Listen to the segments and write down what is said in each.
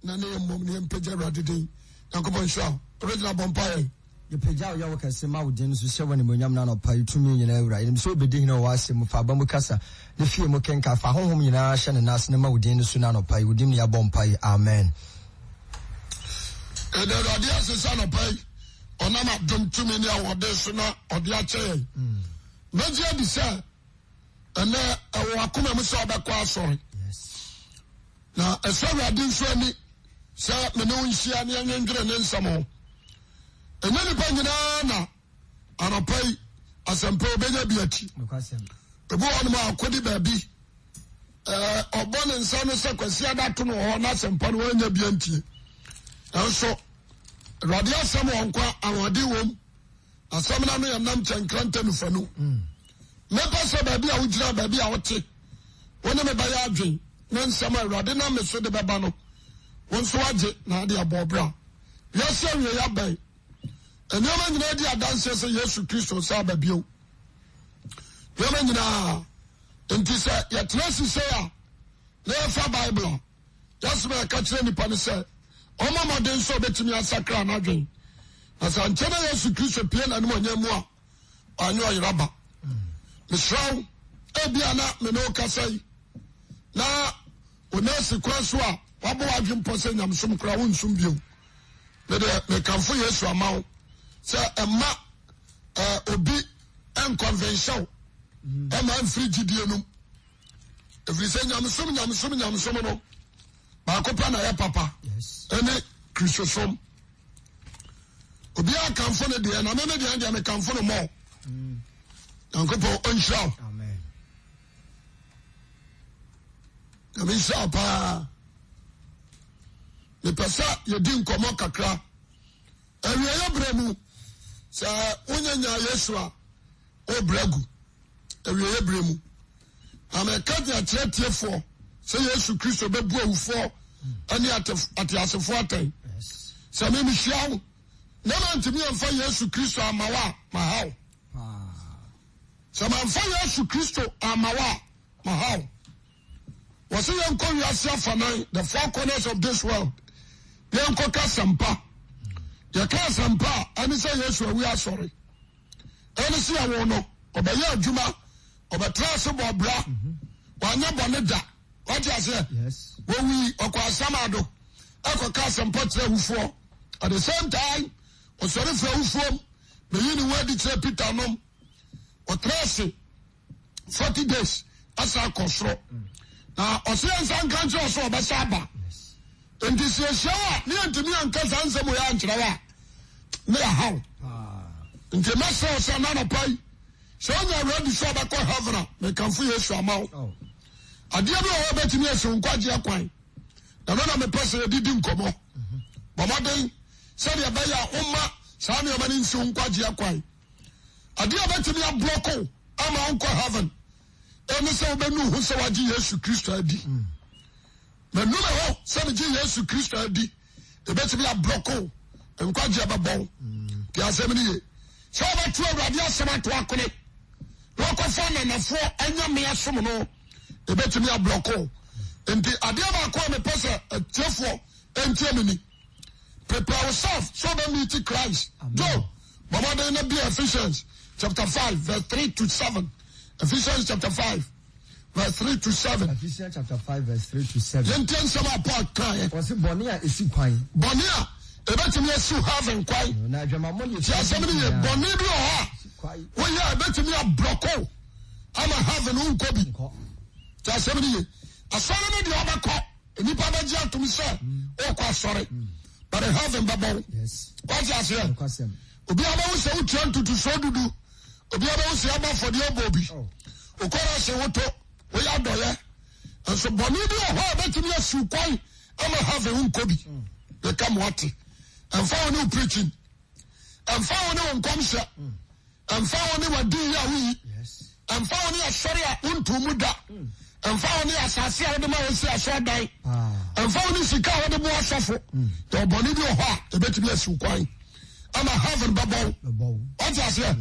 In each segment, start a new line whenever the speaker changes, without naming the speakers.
na ne mom ne mpagya Awurade din Yankopɔn hyira original bompae
ye pagya wo kase ma wo din so hye woni monyam na no pai tumi nyina awura nim so obedi hina wo asem fa ba mu kasa ne fie mu kenka fa honhom nyina hye ne nas ne ma wo din so na no pai wo dim ne ya bompae amen
the Awurade asesa no pai onama dum tumi ne awode so na ode a kyeye meje di say ene ewo akoma mu so obekọ asori na Awurade nso ani sa me no nhia ne anwendwere ne nsamo enani pa nyina na anopai asempa obenya biati ebu onu ma akodi baabi obone nsa no se kwasi adato no ho na asempa no anya biantie enso Awurade asem wonkwa awode wom asem na no yanam kyankranta no fanu me pasa baabi a wogira baabi a wote woni me baya adwen na nsem Awurade na me so de beba no wonso waje na ade abobra yesi awie ya bai enyama nyina di adanse se Yesu Kristo sa babio yama nyina enti se ya tresi se ya na fa Bible yaso be ka kire nipa ne se oma modern so betimi asakra na adwen asa nchena Yesu Kristo pie na no nyamu a anyo ayiraba misraw ebia na me no kasai na onasi kwaso a wabo adwen pose nyamsom kra wonsum bio me kanfo Yesu amawo se emma obi en convention emma frigidie no every say nyamsom no ba ko pa na ya papa ene Kristosom obi a kanfo ne de na me de me kanfo no mo Yankopo onshao
amen
kamisa pa le pesa yedi nkomo kakra awie ya bremu sa onyanya Yesu a obragu awie ya bremu ameka dia tiefo se Yesu Kristo bebu awufo ani atiasefo atan sa me mihia na mantimi amfa Yesu Kristo amawa mahaw sa manfa Yesu Kristo amawa mahaw wase yanko wiase afanan the four corners of this world yanko kasampa ya kasampa ani say Yesu awi asori ani si awo no obaye adwuma obatrase bobra wanya bone da wati ase wowi okwasamado akọ kasampa tre wufo at the same time osori fra wufo be yini wadi tre Peter nom otrase 40 days asa kosro na osiansa nkanche oso obasaba enti sieshawa ni antimi ankasa ansemo ya nkyerawa me haw enti maso so na no pai so nya ready so ba ko heaven me kanfo Yesu amaw ade bi o betimi aso nkwaje akwan na no na me pese didi nkomo bomoden se de ba ya umma sa ne omani nso nkwaje akwan ade betimi abloko ama onko heaven ene se obenu hu se waje Yesu Kristo adi me no me ho se de Yesu Kristo adi e betimi abloko nkwaje ababon ti asemi ye se ba tu Awurade asema to akone no ko fa na nafo anya me asom no e betimi abloko enti ade ba ko me pese tiefo entiamini prepare yourself so that meet Christ do mama dey na be Ephesians chapter 5 verse 3 to 7 Ephesians chapter 5 verse 3 to 7
Ephesians chapter 5 verse 3 to 7
yentian sama Paul kai
was bonia esi kwan
bonia e betimi asu heaven kwai
na adwamamo ye
ti asemi ye boni bi o ha wo ye betimi abloko ama heaven unkobi ti asemi ye asore no de obakọ enipa ba ji atum se o kwa asore but heaven babo
yes
what you say obi aba wo se utia ntutu so dudu obi aba wo se aba fode obobi okora se woto wo ya doye enso boni bi o ha betimi asu kwan ama heaven unkobi they come what and found new preaching and found new commission and found new wadi ya wi and found new sorry untumuda and found new asase a dem a si asodan and found new sika a dem asofo to boni bi o ha e betimi asu kwan ama heaven babo what you say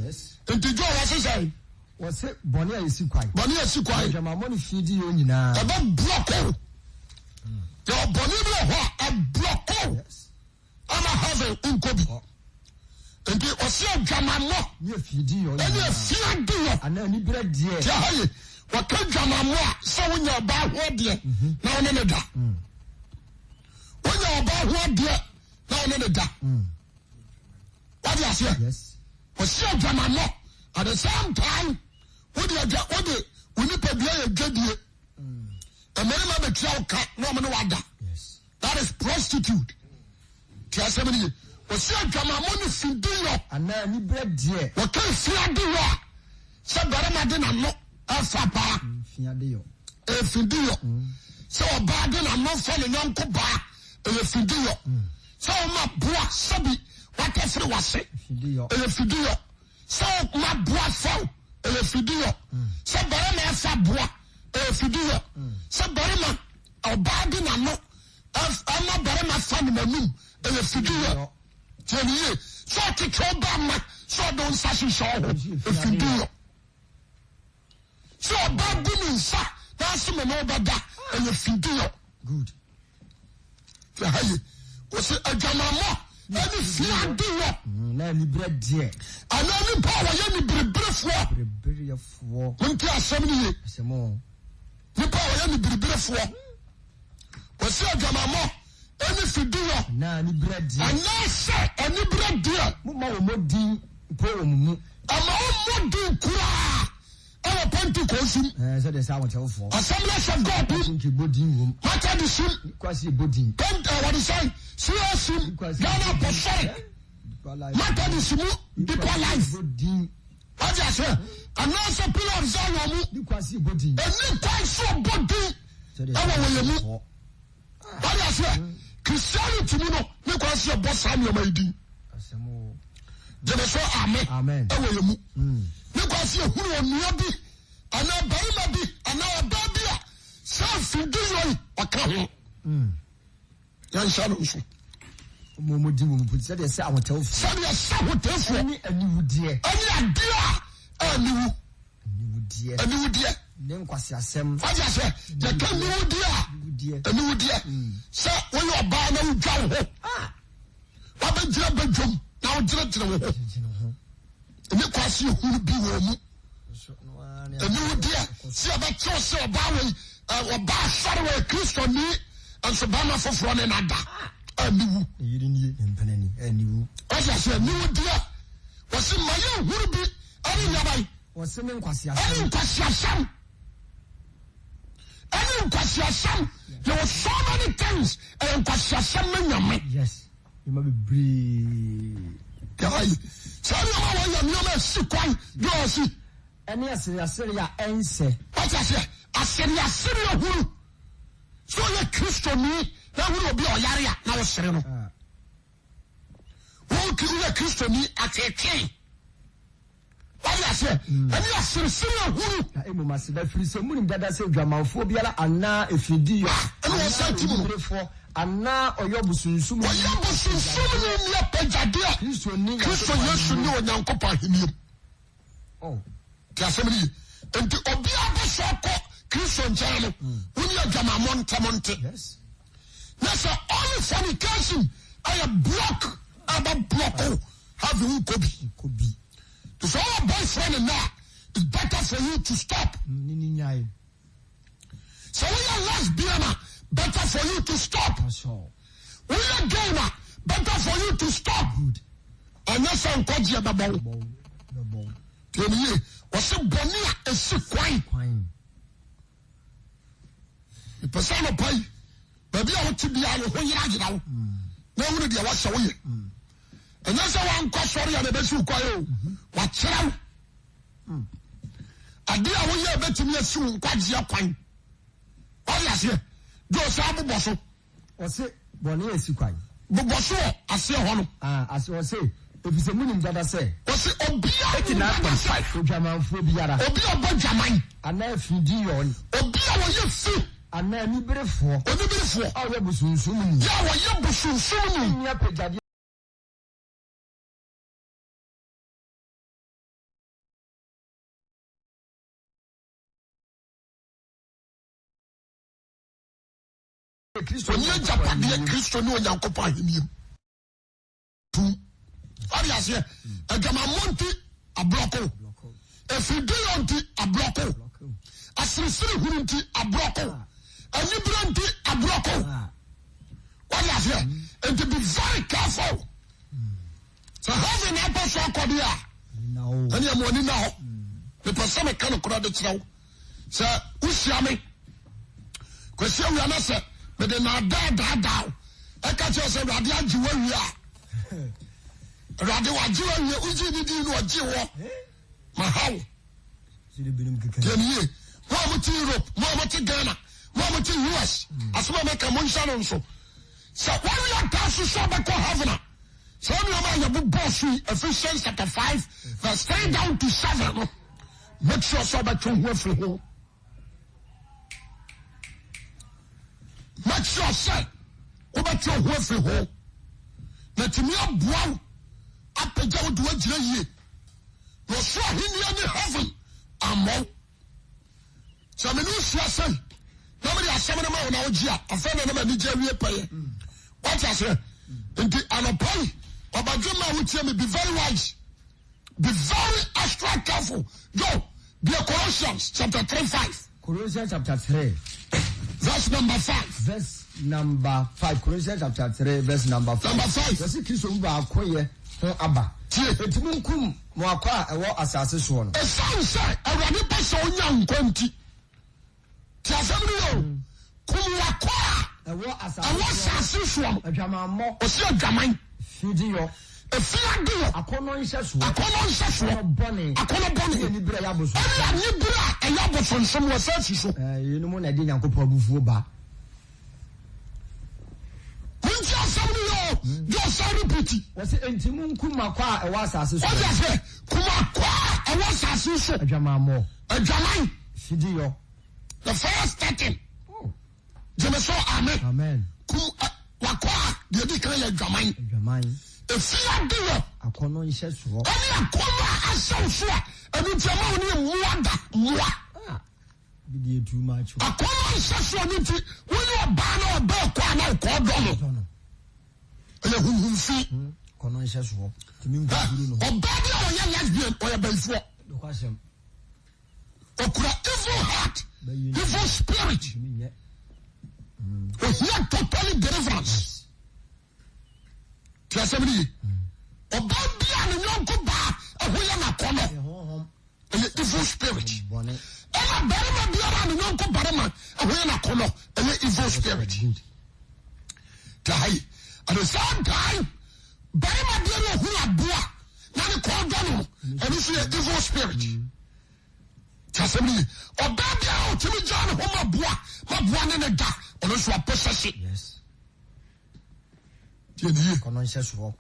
enti jo wa say
was boni a esi kwan
jamamoni
fidi yo nyina
aba block yo boni bi o ha unkobi. Enti osi adwamammo.
Ye fidi yo.
Eni afiade yo.
Ana ni bread die.
Ti haye. Waka adwamammo a so wonya ba ho de na one ne da. Wonya ba ho de na one ne da. What do you say?
Yes.
Osi adwamammo at the same time we need to be a jadie. A man of the child cat, no man wada.
Yes.
That is prostitute. Tiasemini. Osi adwamammo ni fidino.
Ana ni bread die.
What can fiade yo? Se barama de na no afapa.
Fiade yo.
E fidio. Se oba de na no fa ne nyanko ba. E fidio. Se o ma boa sabi what efre wase.
Fidio.
E fidio. Se o ma boa fa. E fidio. Se barama afa boa. E fidio. Se barama oba de na no ama barama fa ne manum. E fidio. Tieniye. So titro ba ma. So don sashi show. E fidio. So oba bu nsa. That's me no bada. E fidio.
Good.
Tiaye. Osi adwamammo. Any fiade yo.
Na ni bread die.
Ana ni power ye ni bribrefo.
Bribrefo.
Nti asem ni ye.
Asemo.
Ni power ye ni bribrefo. Osi adwamammo. Any fidi yo.
Na ni bread die.
Ana se any bread die.
Mo ma wo modin po wo mu.
Ama wo modin kura. Awa Pentecost.
So the sound tell for.
Assemblies of God.
Think bodin wo.
Matter the sin.
Kwasi bodin.
What is say? Seriously. Ghana apostolic. Matter the sin. Deeper life.
Bodin.
What you say? Announce a pillar of Zion.
Ni kwasi bodin.
Any time so body.
So the
sound. What you say? Christianity no. Ni kwasi boss am your maidi.
Asemo.
Jemeso amen.
Amen.
Ewo yemu. Ni kwasi ehunu onua bi. Ana barima bi. Ana oba bi a. Sa fidi yo aka ho. Yan sha no so.
Mo di mo put say the sound tell for.
Say the sound tell for.
Any aniwudie.
Any idea. Aniwu.
Aniwudie.
Aniwudie.
Nem kwasi asem.
What you say? The can aniwudie. Aniwudie. Say when you oba na udwa ho. Wa be jira bedwom. Na o jira ho. Ni kwasi ehunu bi wo mu. Aniwudie. See about say oba we oba sare we Kristo ni anso ba ma foforo ne nada. Aniwu.
Yiri ni empanani. Aniwu.
What you say? Aniwudie. Wasi maye ehuru bi. Ani nyabai.
Wasi men kwasi asem.
Any kwasi asem. Any kwasi asem. There were so many things. And kwasi asem menyame.
Yes. You might be brave.
Guy. So you know when you see kwai. Do see.
Any asiri ya ense.
What I say? Asiri huru. So you Christo ni. Na huru obi oyare ya. Na osere no. Who kill Christo ni ateke. What I say? Any asiri huru.
Na emu masida free so munim dada say dwamanfo biara ana efidi yo.
Any asati mu.
Ana oyobusunsumu.
Oyobusunsumu ni apejade. Kristo Yesu ni onyankopɔ ahemiem.
Oh.
Ti asɛmni. Enti obi abɛsɔ kɔ Kristo nkyɛn no. Woni adwamamɔ ntamonte.
Yes.
Yes, all fornication I block have you Kobe. To say our boyfriend and that it's better for you to stop. So we are lesbian, better for you to stop. We are gamer, better for you to stop. Good. And yes, I'm quite your bubble. Tell me, what's a bonia a sick wine? The person of pay. Baby, I want to be out of when you're out. No one did wash away. And that's how I'm quite sorry at the best you call. Watch out. I did I want you to me soon, quite your pine. What is it? Do Sabu Bosso. What's it? Bonia is quite. But Bosso, I say one. As I say, if it's a moon that I say, what's it? Obia, not fight for Jaman Phobia. Obia Benjamin. And now if you do on Obia, you see. Ana ni brefo. Oni brefo. Awe busunsumu. Ya wa ye busunsumu. Nya pejade. Kristo ni japade Kristo ni onyankopɔ ahemiem. tu. Adi ase agama monti abroko. Efidionti abroko. Asirisiri hunti abroko. Anibranti abroko. Adi ase and to be very careful. So having an apostle kodia. And you money now. The person kind of credit now. So usiame. Question we are not say, but then I die. I can't just say Radia Julia. Radia Julia, Uji did what Jiwa. Mahau. Mama to Europe, Mama to Ghana, Mama to US. As well make a monson also. So when we are passing Sabbath Havana, so we are book boss Ephesians chapter 5, verse 10 down to 7. Make sure Sabbath from where for home. Make sure, say, about your word for home. Let me up brown up and down to what you no so him in heaven. Amo. So I mean, you say, nobody has some of them on our Gia. I found them in Nigeria pay. What I say? In the Anopoli, about Juma would tell me, be very wise, be very extra careful. Go, be a Colossians chapter 3:5.
Colossians chapter 3.
Verse number 5.
Verse number 5. Colossians chapter 3, verse number 5.
Number 5.
Verse Christo mba akoye ho aba. Etimunkum mo akwa ewo asase so no.
Esan say awurade pa so onya nkwanti. Ti asem yo. Kum wakwa
ewo asase
so.
Adwamammo.
Osi adwaman.
Fidiyo.
Efiadio.
Akono nhyɛso.
Bɔne.
Ni bra ya boso.
Ɛna ni bra ɛya boso nsɛm wɔ sɛ so.
Yenu na de Nyankopɔn abufuo ba.
Munti asɛm yo. Yo say repeat.
Wɔse entimu nkuma kwa ewo asase so.
Ɔyɛ sɛ kuma kwa ɛwɔ asase so.
Adwamammo.
Adwaman.
Fidiyo.
The first 13. Jemeso amen.
Amen.
Kum wakwa de di kan yɛ adwaman.
Adwaman.
Efiadio.
Akono nhyɛso.
Ɛne akɔma asɛmfo a ɛno nti ama wo ne mmoa.
Bidi too much.
Akɔma nhyɛso no nti wone ɔbaa na ɔbaa kɔ a na ɔkɔɔdɔ no. Ɛyɛ huhumfi.
Akono nhyɛso. Tumi nkuduru no.
Ɔbaa bi a ɔyɛ lesbian ɔyɛ bɛyifoɔ.
Dokwasɛm.
Ɔkura evil heart, evil spirit. Ɔhia totally deliverance. Ti asɛm ni ye. Ɔbaa bi a ne nyɔnko baa ɛho yɛ n'akɔnɔ. Ɛyɛ evil spirit. Ɛna barima biara ne nyɔnko barima ɛho yɛ n'akɔnɔ. Ɛyɛ evil spirit. Tayi. At the same time, barima biara ɛho aboa na ne kɔɔdɔ no ɛno nso yɛ evil spirit. Ti asɛm ni ye. Ɔbaa biara ɔtumi gya ne ho ma boa ne ne da ɔno nso apɔsɛse.
Yes.
Tie ni ye.
Akono nhyɛso.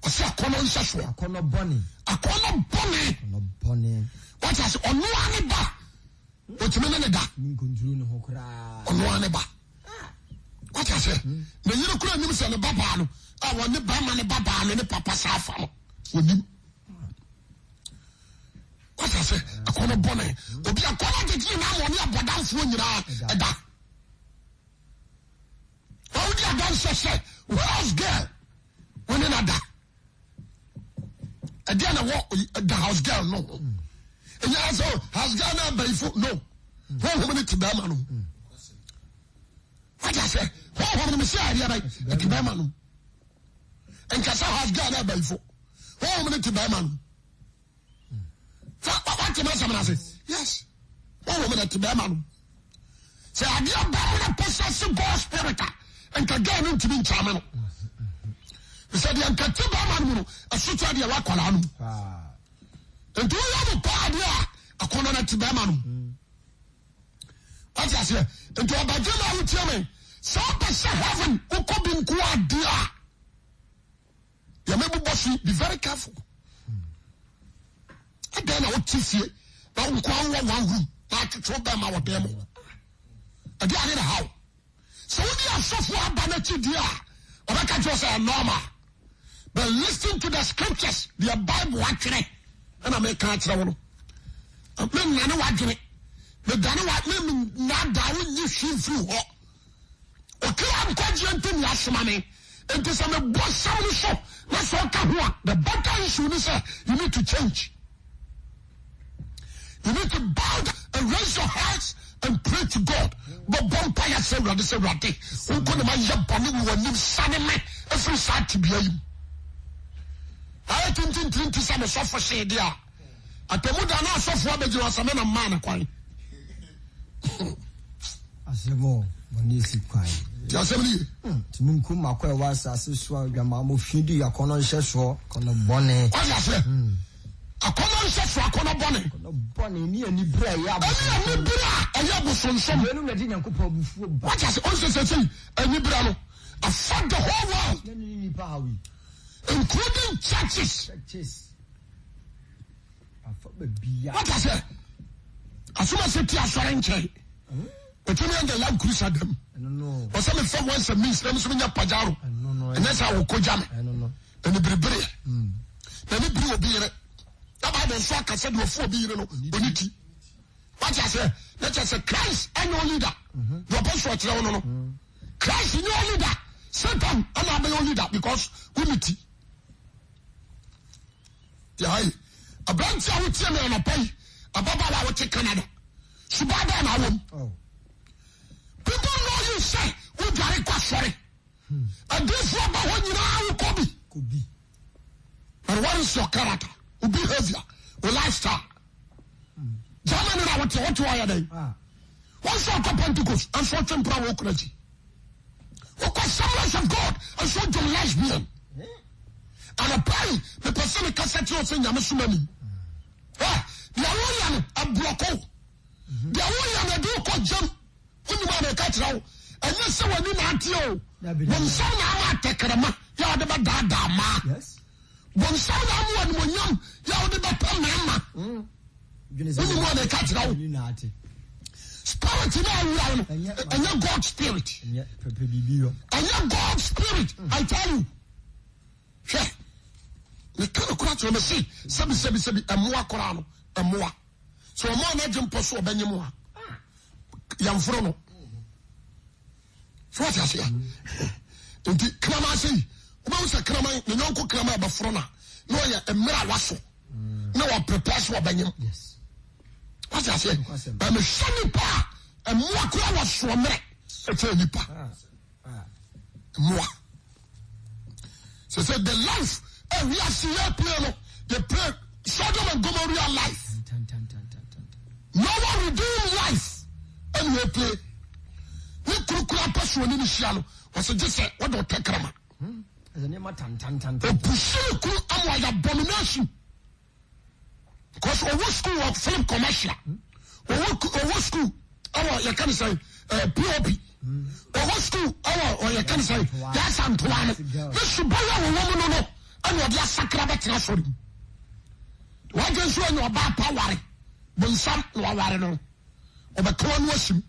Ɔsɛ akɔnɔ nhyɛso.
Akono bɔne.
Akɔnɔ bɔne.
Akono bɔne.
What I say, ɔnoa ne ba. Otumi ne ne da.
Nkunduru no ho kra.
Ɔnoa ne ba. What I say, na yere kura nim sɛ ne ba baa no. A wɔne ba ma ne ba baa no ne papa saa fa no. Onim. What I say, akɔnɔ bɔne. Obi akɔnɔ de na mo ne abɔdanfo nyinaa ɛda. Ɔwo di adanse sɛ, where's girl? When in a da. Again, I walk the house girl, no. And you say, house girl now by foot, no. One woman to Bamano. What I say, one woman to say, I to Bamano. And Cassa house girl now by foot. One woman to Bamano. What can I say? Yes. One woman to Bamano. Say, I dear Bamano possessing God's spirit and can get into being charming. Said the Ankatiba man, a sutra de Wakalano. And do you have a party? A corner to Baman. What I say? And to Abajama would tell me, some person heaven, who could be quite dear. You may be very careful. And then I would teach you, now one room, not to throw them our demo. And I did how. So we are so far banati dear, or I can just say normal. But listen to the scriptures, the Bible actually, and I make can't travel. I'm not watching it. The Dana what me not down you see through. Okay, I'm quite gentle last money. It is a boss so. That's what come here. The better issue is you need to change. You need to bow and raise your hearts and pray to God. But Bompire said, Raddy said, Raddy, who could my young bonny when you son me every side to be him. I didn't to some sofa shade there. At the Muda now so far, but you are some man quite.
I said more when you see quiet.
Assembly.
To Munkuma was as a swag, your mamma Fidi, a corner shell, corner bonnet.
What I said? A common chef for a corner bonnet.
Bonnie near Nibra,
and Yabuson, some what has also said, a Nibrano. I fought the whole world, including churches. What I said? As soon as it is a but you know the land crusade them. Or some from once a means, let me swing up Pajaro. And that's how we could jam. And the Bribri. Then it will be it. The Bible said, I said, you're 4 billion bonity. What I say? Let us say Christ and your leader. Your boss was no. Christ in your leader. Satan and I'm your leader because unity. Yeah, a branch I would tell me on a pay. A Baba I would take Canada. Subada and I won't. People know you say, we got it quite sorry. And this one, but when you know how could be. And what is your character? Your behavior? Your lifestyle? Germany, I want to what you are doing. What's your Pentecost? And so temporal ocracy. What assemblies of God? And so to lesbian. And a pray, the person can set you saying, Yamasumani. The Awuah a bloco. The Awuah a do called jump. When you want to catch now, and you say when you not you, when some now take a man, you are the bad dama. Yes. When some now when young, you are the bad mama. When you want to catch now, spirit in all and your God spirit. And your God spirit, I tell you. Hey, the kind of crutch on the sea, sebi, a more Korano, a more. So a more legend pursue Benjamin. Young Frono. So what I say? Inti Krama say, Uba say Krama, the Nonko Krama Bafrona. No, a mira wasso. No, I prepare for Benjamin. Yes. What I say? I'm a shiny pa, and more was so mad. It's a nipa. More. So said the life, and we have seen your play, the prayer, Sodom and Gomorrah life. No one will do life. And we play. We could pursue an initial. Was just say, what do take Rama? As a name of Tan. The abomination. Because our school of film commercial. Our school, you can say, POP. Our school, or you can say, yes, Antoine. This should be a woman, and what your sacrament transferred. Why don't you know about power? When some no. Of a clone was him.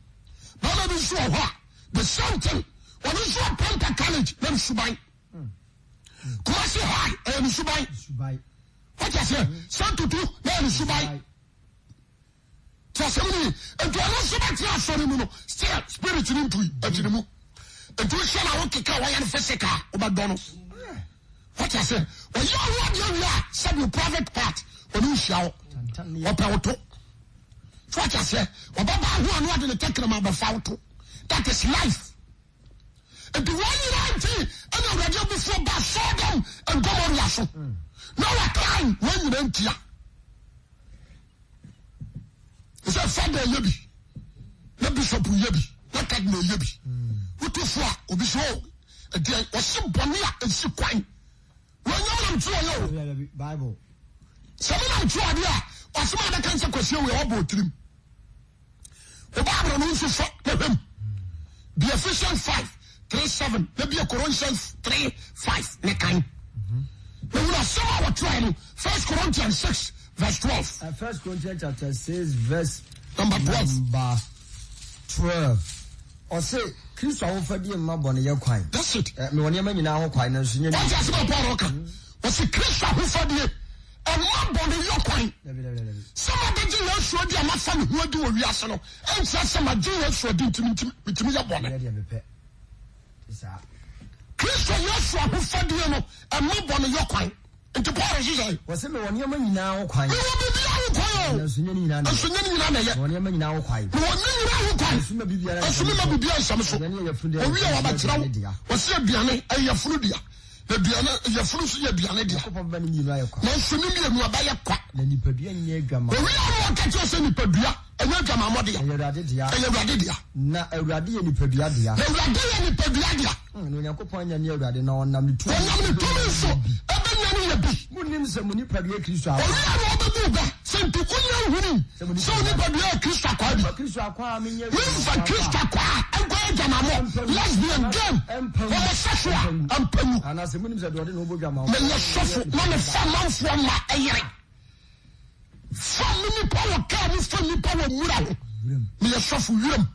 None of this the same thing. When you saw Penta College, then Subai. Kumasi High, and Subai. What I say? Some to do, then Subai. Trust me, and to another Subai, sorry, still spirit into it. And to share our Kika and Fessica about Donald. What I say? When you are what you are, said your private part, when you shall, what I will talk. What I say, Obaba who are not in the technical about that is life. And the 1 year and already before by Sodom and Gomorrah. Now a time when you don't hear. It's a father Yebi. Not Bishop Yebi. Not Cadmo Yebi. What to for? Obisho. Again, or some Bonia and Suquine. When you're on Bible. Some of them try or some other kinds of question we all bought him. The Bible knows him. The Ephesians 5:3-7. Maybe a Corinthians 3:5. Nekai. We will have some our trial. 1 Corinthians 6:12.
1 Corinthians chapter 6 verse
number
12. Or say, Christ offered you my bonnet your coin.
That's it.
Me when you mean now coin and senior.
What's that about Paroka? Was the Christ offered you? And one bonnet your coin. Some of the Jews who are my family who do a reason. And some of the Jews who do to me your bonnet. Christ, Yesu ahofadie no ɛmabɔ no yɛ kwan nti Paul hyehyɛ
wɔsɛ me wɔn nneɛma nyinaa ho kwan
mewɔ biribiara ho kwan
nso nyɛ ne nyinaa na
nso nyɛ ne nyinaa na ɛyɛ
wɔn nneɛma nyinaa ho kwan
mewɔ ne nyinaa ho kwan
nso ma biribiara
nso mema biribiara nsɛm so owie a wɔbɛkyerɛ wo wɔsɛ aduane ɛyɛ funu dea na aduane ɛyɛ funu so yɛ aduane dea nanso ne mmienu abɛyɛ kwa
na nipadua nyɛ adwama
owie a wɔka kyerɛ sɛ nipadua ɛnyɛ adwamammɔ dea
ɛyɛ
Awurade dea
na Awurade yɛ nipadua dea
na Awurade yɛ nipadua dea
na Onyankopɔn anya ne Awurade na ɔnam ne tumi
nso ɛbɛnya no yɛ bi
monim sɛ mo nipadua Kristo
ɔwia na ɔbɛbu ba sɛ nti wonya nhuni sɛ wo nipadua yɛ Kristo akwaa bi
Kristo akwaa menyɛ
memfa Kristo akwaa ɛnkɔ adwamammɔ lesbian game homosexual ampamu
anasɛ monim sɛ deɛ ɔde na ɔbɔdwama
meyɛ sɔfo na mefa manfoɔ ma ɛyere fa me nipa wɔ kaa me fa nipa wɔ mmura ho meyɛ sɔfo wiram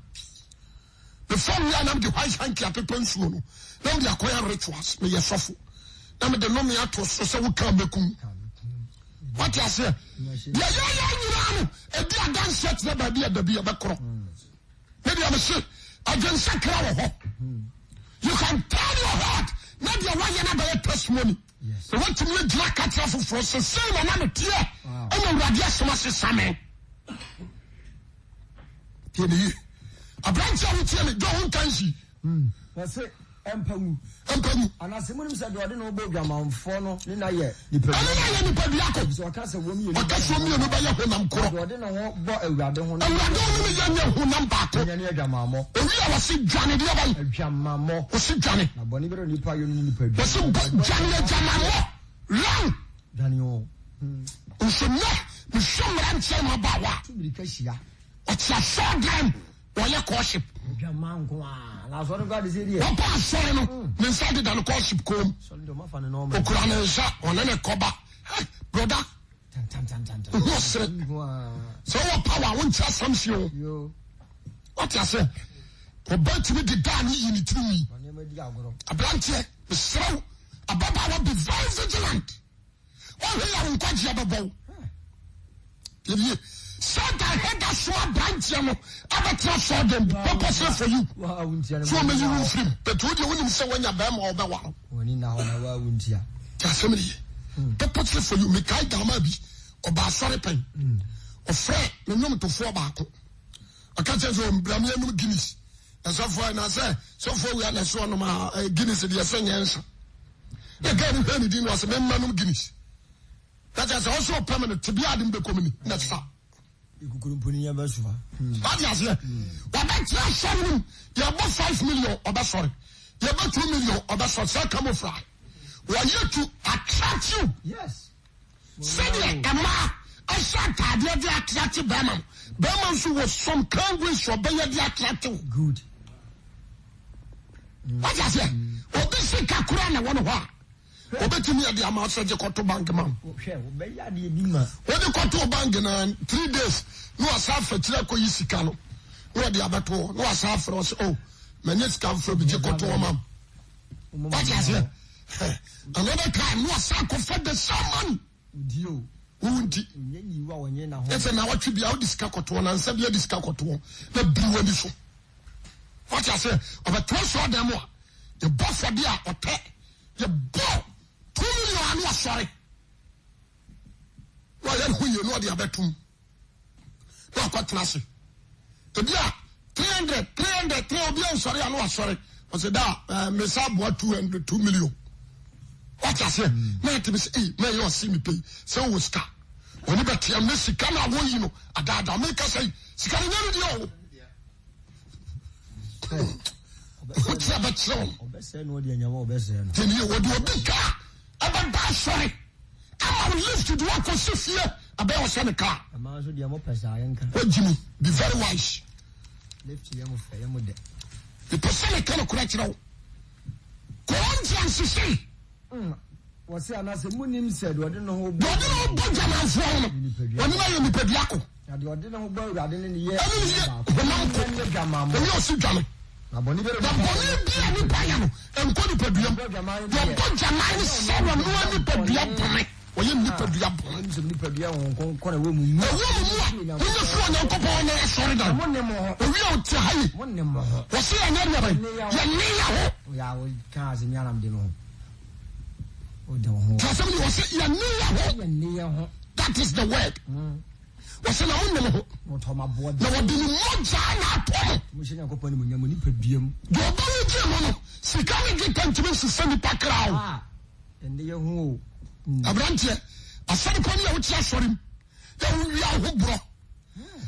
mefa mmea nam de white hanky apepa nsuo no na mede akɔyɛ rituals meyɛ sɔfo na mede nome ato so sɛ wokaa bɛkum wate aseɛ deɛ yɛyɛ nyinaa no ɛdi adanseɛ kyerɛ baabi a dabi yɛbɛkorɔ ne deɛ mese adwensakra wɔ hɔ you can tell your heart na deɛ woayɛ no bɛyɛ testimony na woatumi agyina ka kyerɛ foforɔ sɛ sei na na meteɛ ɛna Awurade asɛm asesa me tiɛne aberanteɛ a wotie me dɔ ho nkansi
wɔse ɛmpawu anasɛ monim sɛ deɛ ɔde na ɔbɔ dwamanfoɔ no ne na yɛ
nipadua kɔ
sɛ ɔka sɛ wɔm
ɔka sɛ ɔmmienu bɛyɛ honam korɔ
deɛ ɔde na wɔbɔ Awurade ho no
Awurade ho no yɛnyɛ honam baako
ɛnyɛ ne adwamammɔ
owi a wɔse dwane deɛ bɛyɛ
adwamammɔ
wɔse dwane
na bɔne bɛrɛ nipa yɛ no ne nipadua
wɔse dwane adwamammɔ ran
dwane o
nso nnɛ mehwɛ mmeranteɛ no abaawa
tumirika hyia
ɔte asɔɔdan wɔyɛ kɔɔship
adwama nko a na asɔre nkɔ ade sɛ deɛ
wɔpa asɔre no ne nsa deda no kɔɔship kom ɔkura ne nsa ɔne ne kɔba broda ho sere sɛ wowɔ power wonti asɛm sie o wate asɛ ɔba tumi de daa ne yi ne tirinwi aberanteɛ mesrɛ wo ababaawa be very vigilant ɔhwɛ yɛ wo nkwagyeɛ bɛbɔ wo yɛbie Satan had that small branch, you know, I saw them purposely for you. So many room free, but would you wouldn't say when you're bam or the one? When you now wouldn't ya? Casamity, purposely for you, make I Gamabi or Basari Pen or Fred, the number to 4 back. I can't say from Bramian Guinness. And so far, and I say, so far we are not one of my Guinness in the same answer. The guy who heard it was a man of Guinness. That is also permanent to be adding the community. That's all. What is it? What about 5 million or that's sorry? You about 2 million or that's what camouflage. We are here to attract you.
Yes.
Say Emma, I said that they attractive Berman. Berman who was some Congress or Bayer attractive.
Good.
What is it? What this is Kakurana one of what? Obetumi ade amasa je koto bank man.
Be ya de bi ma.
Wo de koto bank na 3 days no asafa kira ko yisika no. Wo de abeto no asafa o se oh manye sika fro bi je koto mam. What is it? Another time no asafa for the someone.
Dio.
Undi.
Nyi wa wonye na ho.
Ese na watwe bia wo disika koto na nsa bia disika koto na biwa ni so. What is it? Obeto so dem a. The boss for dia ote. The boss 2 million anu asɔre wa yɛ no yɛ no ɔde abɛtum na akɔtena ase ebi a 300 obi ansɔre anu asɔre ɔsɛ da mesa boa 2 million wata sɛ na ɛtɛmi sɛ na yɛ ɔsi mi pɛyi sɛ wo sika ɔne bɛtea me sika na wɔyi no adaada meka sɛ sika no nyɛ no deɛ o wote abɛkyerɛ wo tɛniɛ wɔde obi kaa abɛda asɔre ama wo lift do akɔsi fie abɛyɛ ɔsɛ ne kaa wogyimi be very wise mepɛ sɛ ne ka no kora kyerɛ wo Corinthians se
wɔse anasɛ munim sɛ deɛ ɔde ne ho bɔ
gyamanfoɔ no ɔne no yɛ nipadua ko
deɛ ɔde ne ho bɔ Awurade ne yɛ
honam ko ɛnyɛ ɔsi dwane na bɔne bia nipa yɛ no ɛnkɔ nipaduam yɛbɔ gyaman ne sɛ wɔnoa nipadua bɔne wɔyɛ nipadua bɔne ɛwɔ mu a wonyɛ firi Onyankopɔn ne ɛsɔre da owi a wote ha yi wɔse yɛnyɛ deɛ bɛn yɛne yɛ ho Somebody was say, that is the word. Was in a woman. No, what do you want? To send the pack out. And the who a branch here. I said upon you out for him. Then we are who bro.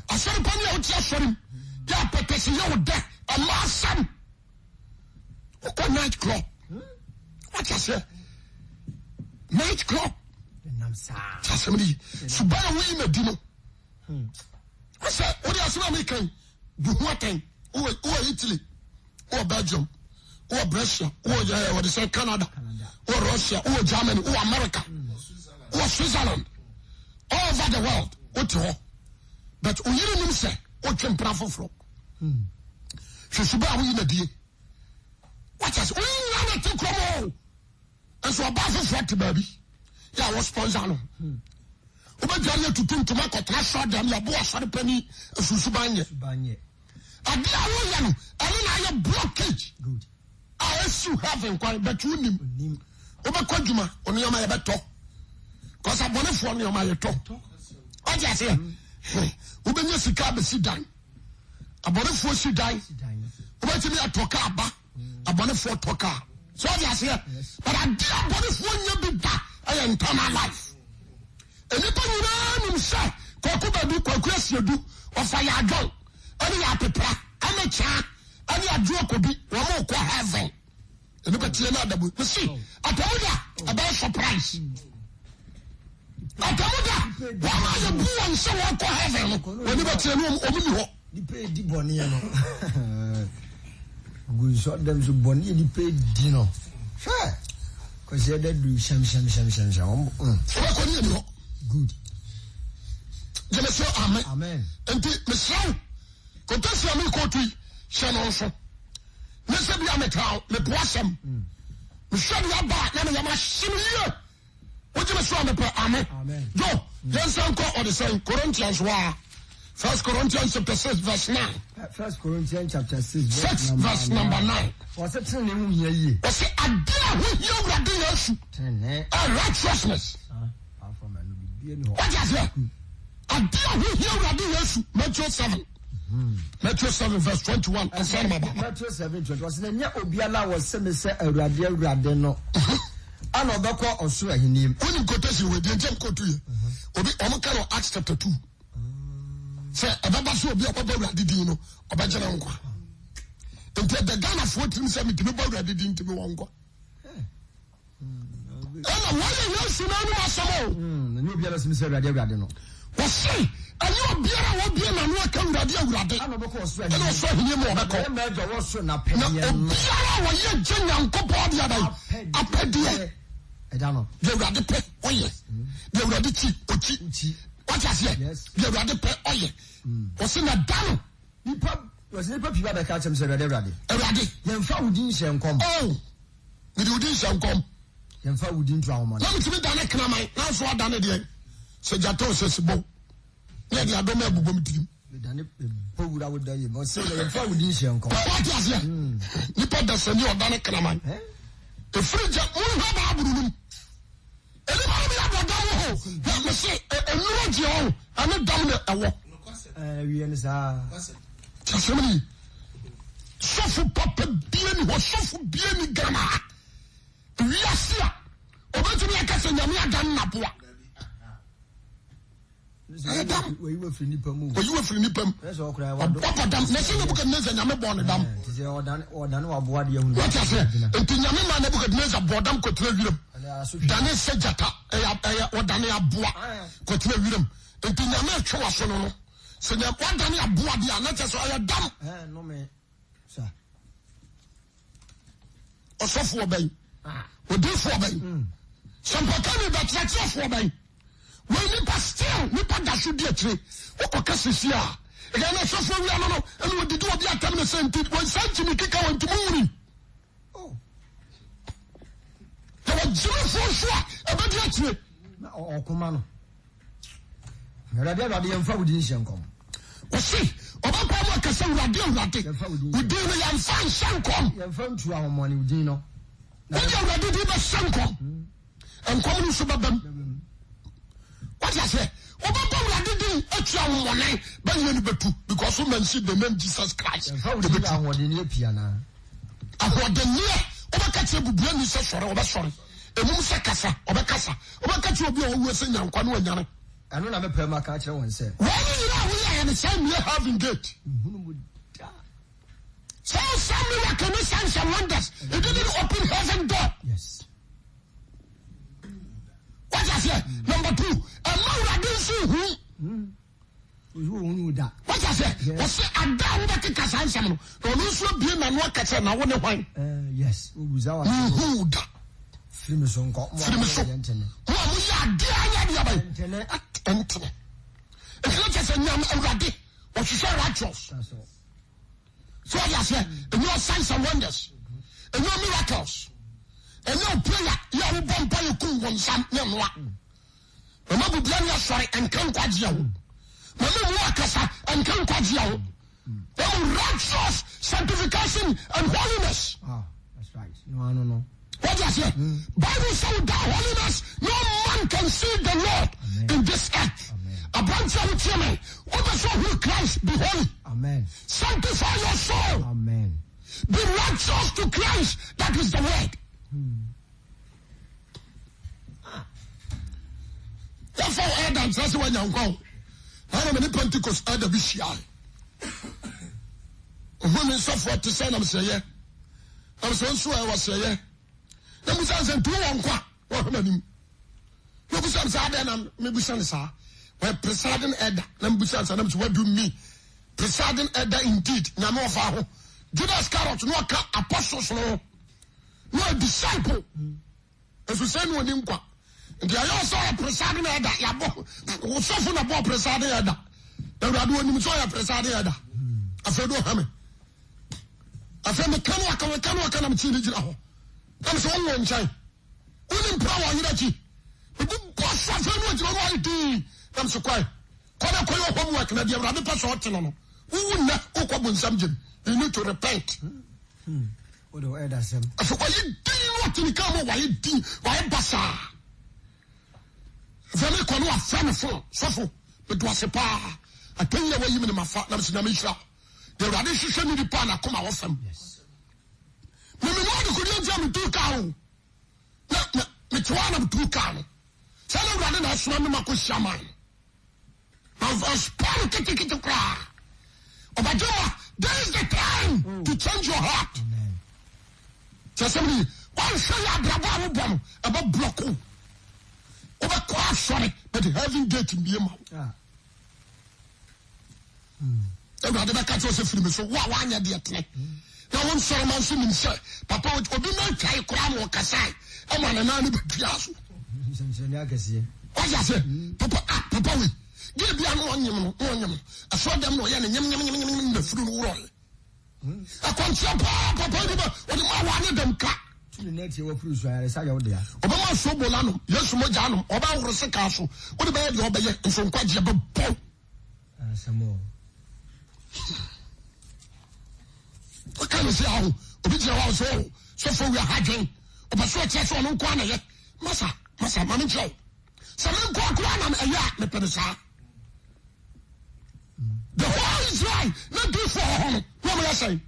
I said upon you out for him. Yeah, but there's no death. A last son. What night club? What you say? Night club. Somebody, so by the way, in dinner. I said, what are you making? Do what thing? Or Italy, or Belgium, or Russia, or what is it, Canada, or Russia, or Germany, or America, or Switzerland, all over the world. What you but we didn't say, what can profit from? So, so by we in the day. What is we run to come? And so about for baby. Yeah, was sponsor. Obajanya to think to make a trash shot them your boss for the penny Susubanya. And the Awoyano, I have blockage. Good. I also have inquired, but you name Obakojuma on your my better. Because I want to form your my talk. What I say? Ubenya Sikabe sit down. A body for sit down. Obajami a talker, a bonnet for talker. So I say, but I did a body for you be back. I am my life. And if you know, say, Kokuba do Kokuas you do, or fire go, any apepra, and a cha, and your joke will be one more heaven. And look at you another book. You see, I told you about surprise. I told you, why are you born so one for heaven? When you got your room, you pay the bonnie. We shot them to bonnie, you pay dinner. Sure. Because you're dead, do sham. Good. Amen. Amen. And Miss Contessa me country, Shannon. Mr. Biametal, the Possum. Michelle Yaba, and I'm a senior. What you saw the Amen. Amen. Go, yes, uncle, or the same Corinthians war. 1 Corinthians chapter 6, verse 9. 1 Corinthians chapter 6, verse number 9. What's it telling you here? What's it? I dare with you, righteousness. What is it? I dare with you, Matthew 7. Matthew 7, verse 21. Matthew 7, 21. Was the near Obiala was semi say a radial. I know the call of Sura in him. When you go to you with the jump go to you. Obi Omaka Acts chapter 2. Say, a Baba so be a Baba did you know, or Bajananqua. Until the Ghana 1470 to be Baba didn't to be one go. And why you know, Sinano, the new Bialas, Mr. Radino. Was see, and you be a Bian and what come Radio Radin. I know, course, and also him more. I was so not penny. You're General Copa the other. Up at the I don't know. They were the pay. Oh, yes. They were the cheap. What I say? Yes. They were the pay. Oh, yes. Was in a down. Was never people that catch him, said Raddy. Then found didn't come. Oh, we didn't come. Then found didn't drown. Let me be done. That's what done it. Said Jato says, Bo. Yeah, I don't have a bomb to him. I would die. But say, found didn't come. What I say? You put the senior Dana Kanaman. The fridge won't have a room. Anybody have a down? Let me say, a new I'm not down a walk. We understand. Somebody, suffer papa being was suffer being Ghana. We are here. Over me, I can say, I'm done Napua. Were you a free nipper? Were you a free nipper? That's all. Papa, nothing about the and I'm born them. Or done or what you what I said. Until Yamima Nebuchadnezzar Bodam Cotrium. Dane Sejata, or Dania Bois, Cotrium. Until Yamma Choasono. So now what Dania Bois, not as I am dumb. No, me, sir. Or so for bay. We do for bay. Some Patani, but that's for bay. When you still, you put that should be a tree. What cases here? Again, I saw for Riano, and what did you do? I tell me the same thing. When Sanchi Mikika went to Mooney. Oh. There was zero for sure. About that tree. Oh, come on. Radia Radian Foundation come. Oh, see, about Pama Castle Radian Radi. We do the unfound Sankom. You found 2 hour money, Dino. When you are ready to the Sankom. and common suburban. What I say? Obama didn't actually money, but you better because women see the name Jesus Christ.
How do you know what in your piano?
I want the near Obakatsu Bubu sorry, over sorry. A Musa Casa, Obakasa, Obakatsu be always in your Kwanu.
I don't have a permaculture one said.
Why do you know we are in the same year having gate? So some miracle signs and wonders. It didn't open heaven door.
Yes.
What I say? Number 2, and now I didn't see who. What I say? I say I down the Cassan Samuel. Don't also be a work at an hour wine.
Yes, who's our
who da?
Frimison got
it's not just a name already. What you say righteous. So I say, and your signs and wonders, and your miracles, and your prayer, you bomb by your cool one son, young one. Remember, Blania, sorry, and come quite young. Remember, Wakasa, and come quite young. Righteous sanctification and holiness.
Ah, that's right. No.
What I say? Bible says that holiness, no man can see the Lord in this earth. A branch of Timmy, what the soul who Christ be holy.
Amen.
Sanctify your soul.
Amen.
Be righteous to Christ. That is the word. Therefore, Adam says when you go, how many Pentecost Adam be shy? Women suffer to say, I'm saying, I'm so I was saying. Then we say, 2 on qua. What many? No, we say, I'm maybe sir. Why presiding elder? Then we say, what do me? Presiding elder indeed. Namo Faho. Judas Carrot, no apostles, no disciple. As we say, no inqua. And they are also a presiding elder. Yabo, so full about presiding elder. Then we are doing him so a presiding elder. I said, no, Hammy. I said, the can I'm changing. I'm so one time. Wouldn't power you. But the boss of the do. I'm so quiet. Call your homework and the other person. Who would not open something? You need to repent.
What do I say?
I said, why you didn't want to come over? Why Bassa? Very call a friend of Suffer, but was a pa. I tell you what you mean, my father, Namisha. The radiation in the pan, I come out of them. Yes. Maybe one could tell me 2 cow. It's one of 2 cow. Tell them rather than swim my shaman. Of a spell to cry. Obajoa, there is the time to change your heart. Just somebody, one show you bomb about Blocko. Over class, sorry, but having gate in the amount. Everybody back at us a so why are dear play? Now one Solomon Simmons said, Papa would be no try cram or Kasai. I'm on an animal piazza. What I say, Papa, give me an onion. I saw them no yen and the fruit roll. I can't say, Papa, what I wanted them cut. The next year, I saw you there. Obama so bolano, yes, Mojano, Oba Rosa Castle. What about your baby and some quite a boat? Some more. What can you say? How? Original so for we are hiding. Oba so chess on Kwana yet. Massa, Mammy Joe. Some Kwana and a yacht, the Pedesa. The whole Israel, not do for home. What will I say?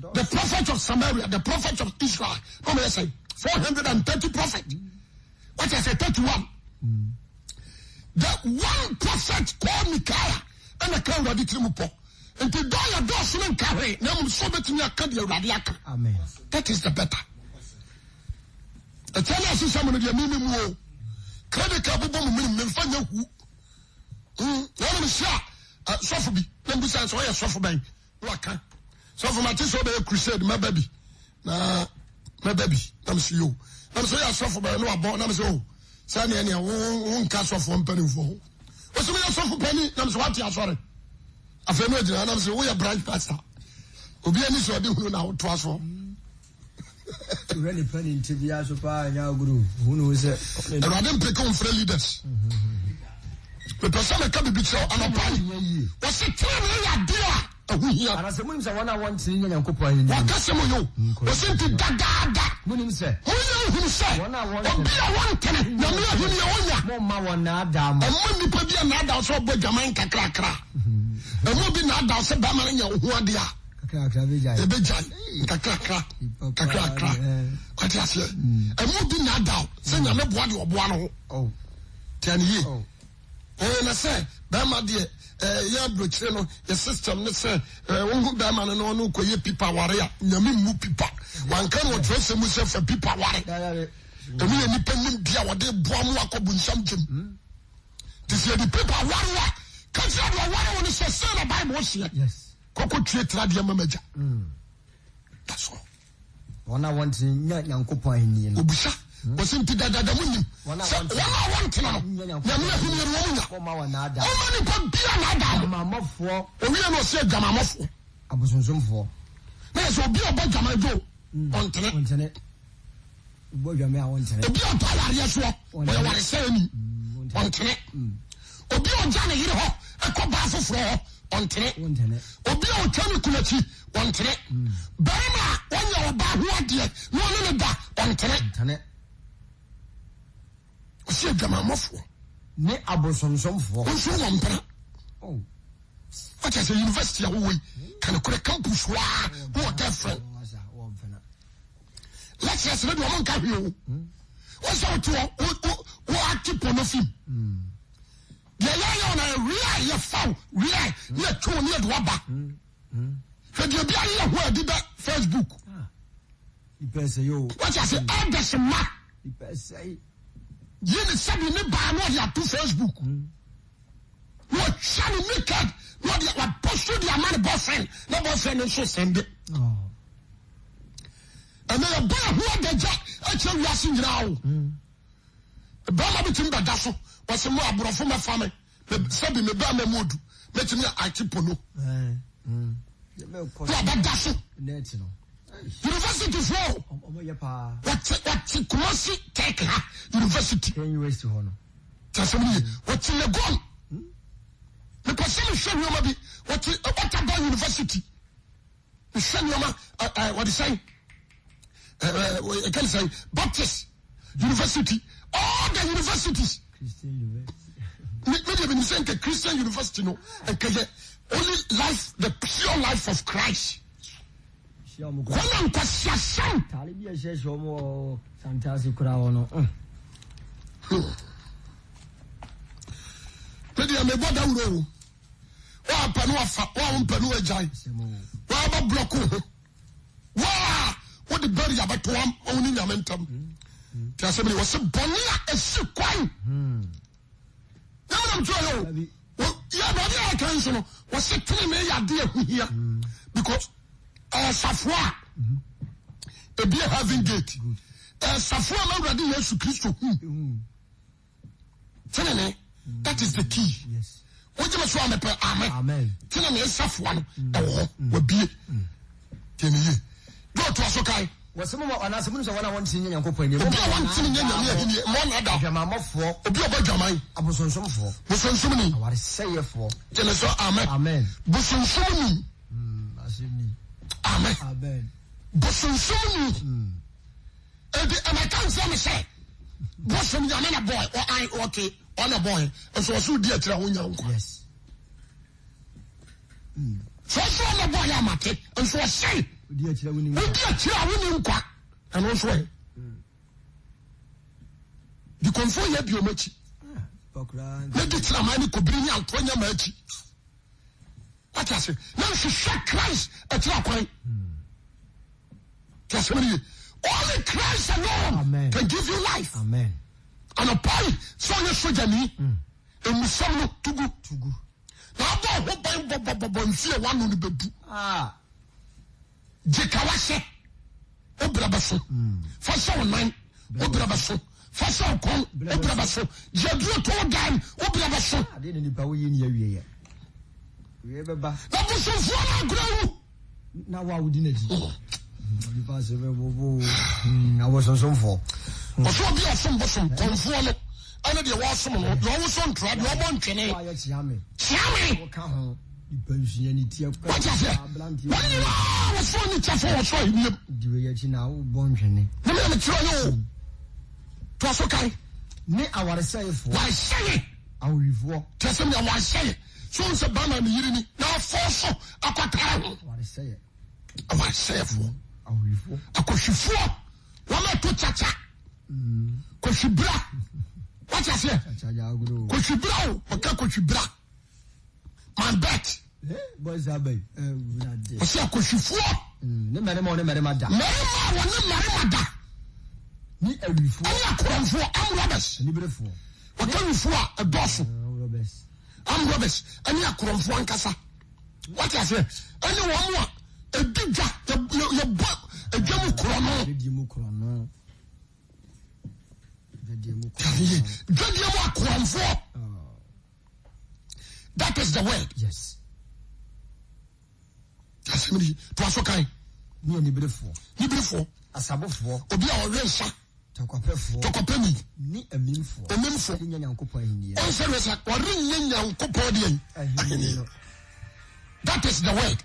The prophet of Samaria, the prophet of Israel. What will I say? 430 prophets. What I say? 31. The one prophet called Micaiah and the crowd of the Trimupo. And to die a dozen and carry. Now I'm so betting your candy radiac. Amen. That is the better. The tell us someone of your minimum. Credit card minimum find you. Let me share. Sophie, then besides, why a Sophie? What can? So for my teacher, a crusade, my baby. Nah, my baby. I'm see you. I'm so I suffer by no about. I'm so. Sandy, any one cast off 1 penny for. What's the way I suffer penny? I'm so what you are sorry. I feel no, and I'm so we are branch pastor. Obi any so do now transform.
Really penny to the Asopa and our group. Who knows it?
And I didn't pick on free leaders. The person can be betrayed and a party. Was it 10 years? And I said, Moons, I want to see and coupon. What does you? Was it Dada? Moon said, who said, one I want to be a one tenant. No, no, and when you put the another so big Jamaica cracker. And we'll be not down, said Bama in your Wadia. The big Cacra. What I said, and we'll be not down, saying I'm not body of one. Oh, 10 years. Oh, and I said, Bama dear. Yeah, Bruchino, the system, let's say, one Bama and no Koye Pipa Warrior, Yamu Pipa. One cannot dress himself for Pipa Warrior. The real independent dear, what they bomb Wakobun something. This is the Pipa Warrior. Consider what one is a son of Bible here. Yes. Coco treat Radia Mamaja. That's all. One I want to young Copa in Ubisha. Was into that woman. One I want to know. How many put Gamma for? We are not said Gamma for. I was on some for. There's a beer about Gamma on internet. What you may want to be a power, yes, what I was saying on internet. Obi on Johnny, you know, a cobas floor on internet. Obi on Johnny Kulachi on internet. Bama, when you're about what yet, no on internet. See a Gamma for. Ne abosom for. Oh, what is a university away? Can a campus? What different? Let's just let one carry you. What's out to what keep on of him? The lion and real, you found real, you're 2 near Wabba. Could you be a where did that Facebook? You better say, you what I say, Anderson Ma. You better say. You said you never buy what to Facebook. What shall you make it? What posted your money boyfriend? No boyfriend and so send it. Oh. And then a bear who had the jack, actually, we are seeing now. The Bama between the Dasso was a more abroad from my family. The Sabi me Bama mood, making me a tipono. What Dasso? University flow. What Kumasi take her? University. Can you raise to honor? Tasmania, what's in the gun? The person show you maybe what about university? The same what is saying? I can say Baptist University, all the universities. Christian University. Maybe when you say Christian University, no, only life, the pure life of Christ. Maybe I may go down low. Wow, Panu Panu Jai. Wow, block. Wow, what the berry about to owning a mentum. Somebody was a bonia and sick wine. Now I'm trying. Yeah, but I can't was sitting me idea here because Safwa a beer having gate. Safwa already has to Christo. That is the key. Yes. What you must want to amen. Tell me, Safwan, will be. Go to us, okay? Was some of us when I want to see you. I want to see you. One other, Mamma for a bit of Jamai. I was on some for. Was on so many. What I say for. Tell us, amen. Was on so many. Amen. Amen. Was on so many. And I can't say, was from Yamana boy, or I, okay. On a boy, and so so dear to a yes. So on the boy, I'm at it, and so I say, dear to a winning quack, and also the control yet you match. Let it Ramani could bring out 20 match. What I say? Now she shut Christ at your point. Just only Christ alone can give you life. Amen. And a pie, so you should me, and we saw no too good. Now, I see one on the bed. Ah, Jekawase, Obrabaso, Faso 9, Obrabaso, Faso Con, Obrabaso, Jadru told them, Obrabaso. I didn't know in your that was so far. Now I wouldn't. I was on some for. Also be a some bosom, conform, ɛne deɛ wɔsom no deɛ ɔwo so ntora deɛ ɔbɔ ntwene kyiame wagye aseɛ wɔnyinaa wɔso ne kyɛfo wɔso aheniam ne memekyerɛ ne o toa so kae
ne awaresɛefoɔ
waresɛe
awowifoɔ
kyɛ sɛ mea waresɛe so sɛ bama ne yere ni na afɔ so akɔtara ho awaresɛefoɔ akɔhwifoɔ wɔma to kyakya kɔhwibira wagye aseɛ kɔhwibira o ɔka kɔhwibira my bet ɔsɛ akɔhwifoɔ
ne mmarima da
mmarima a wɔne mmarima da
ne awifoɔ
ɛne akorɔmfoɔ amrobers wɔka wifoɔ a ɛdɔɔso amrobers ɛne akorɔmfoɔ ankasa wate aseɛ ɛne wɔn mu a ɛdi dwa yɛbɔ adwa mu korɔ no dwadeɛ mu akorɔmfoɔ that is the word
yes
asɛmri to aso kan
ne niberefoɔ asabofoɔ
obi a ɔwe nsa tɔkɔpɛni
ne amimfoɔ
ɔnse no sɛ ɔrenyɛ nyankopɔn deɛ ahenni that is the word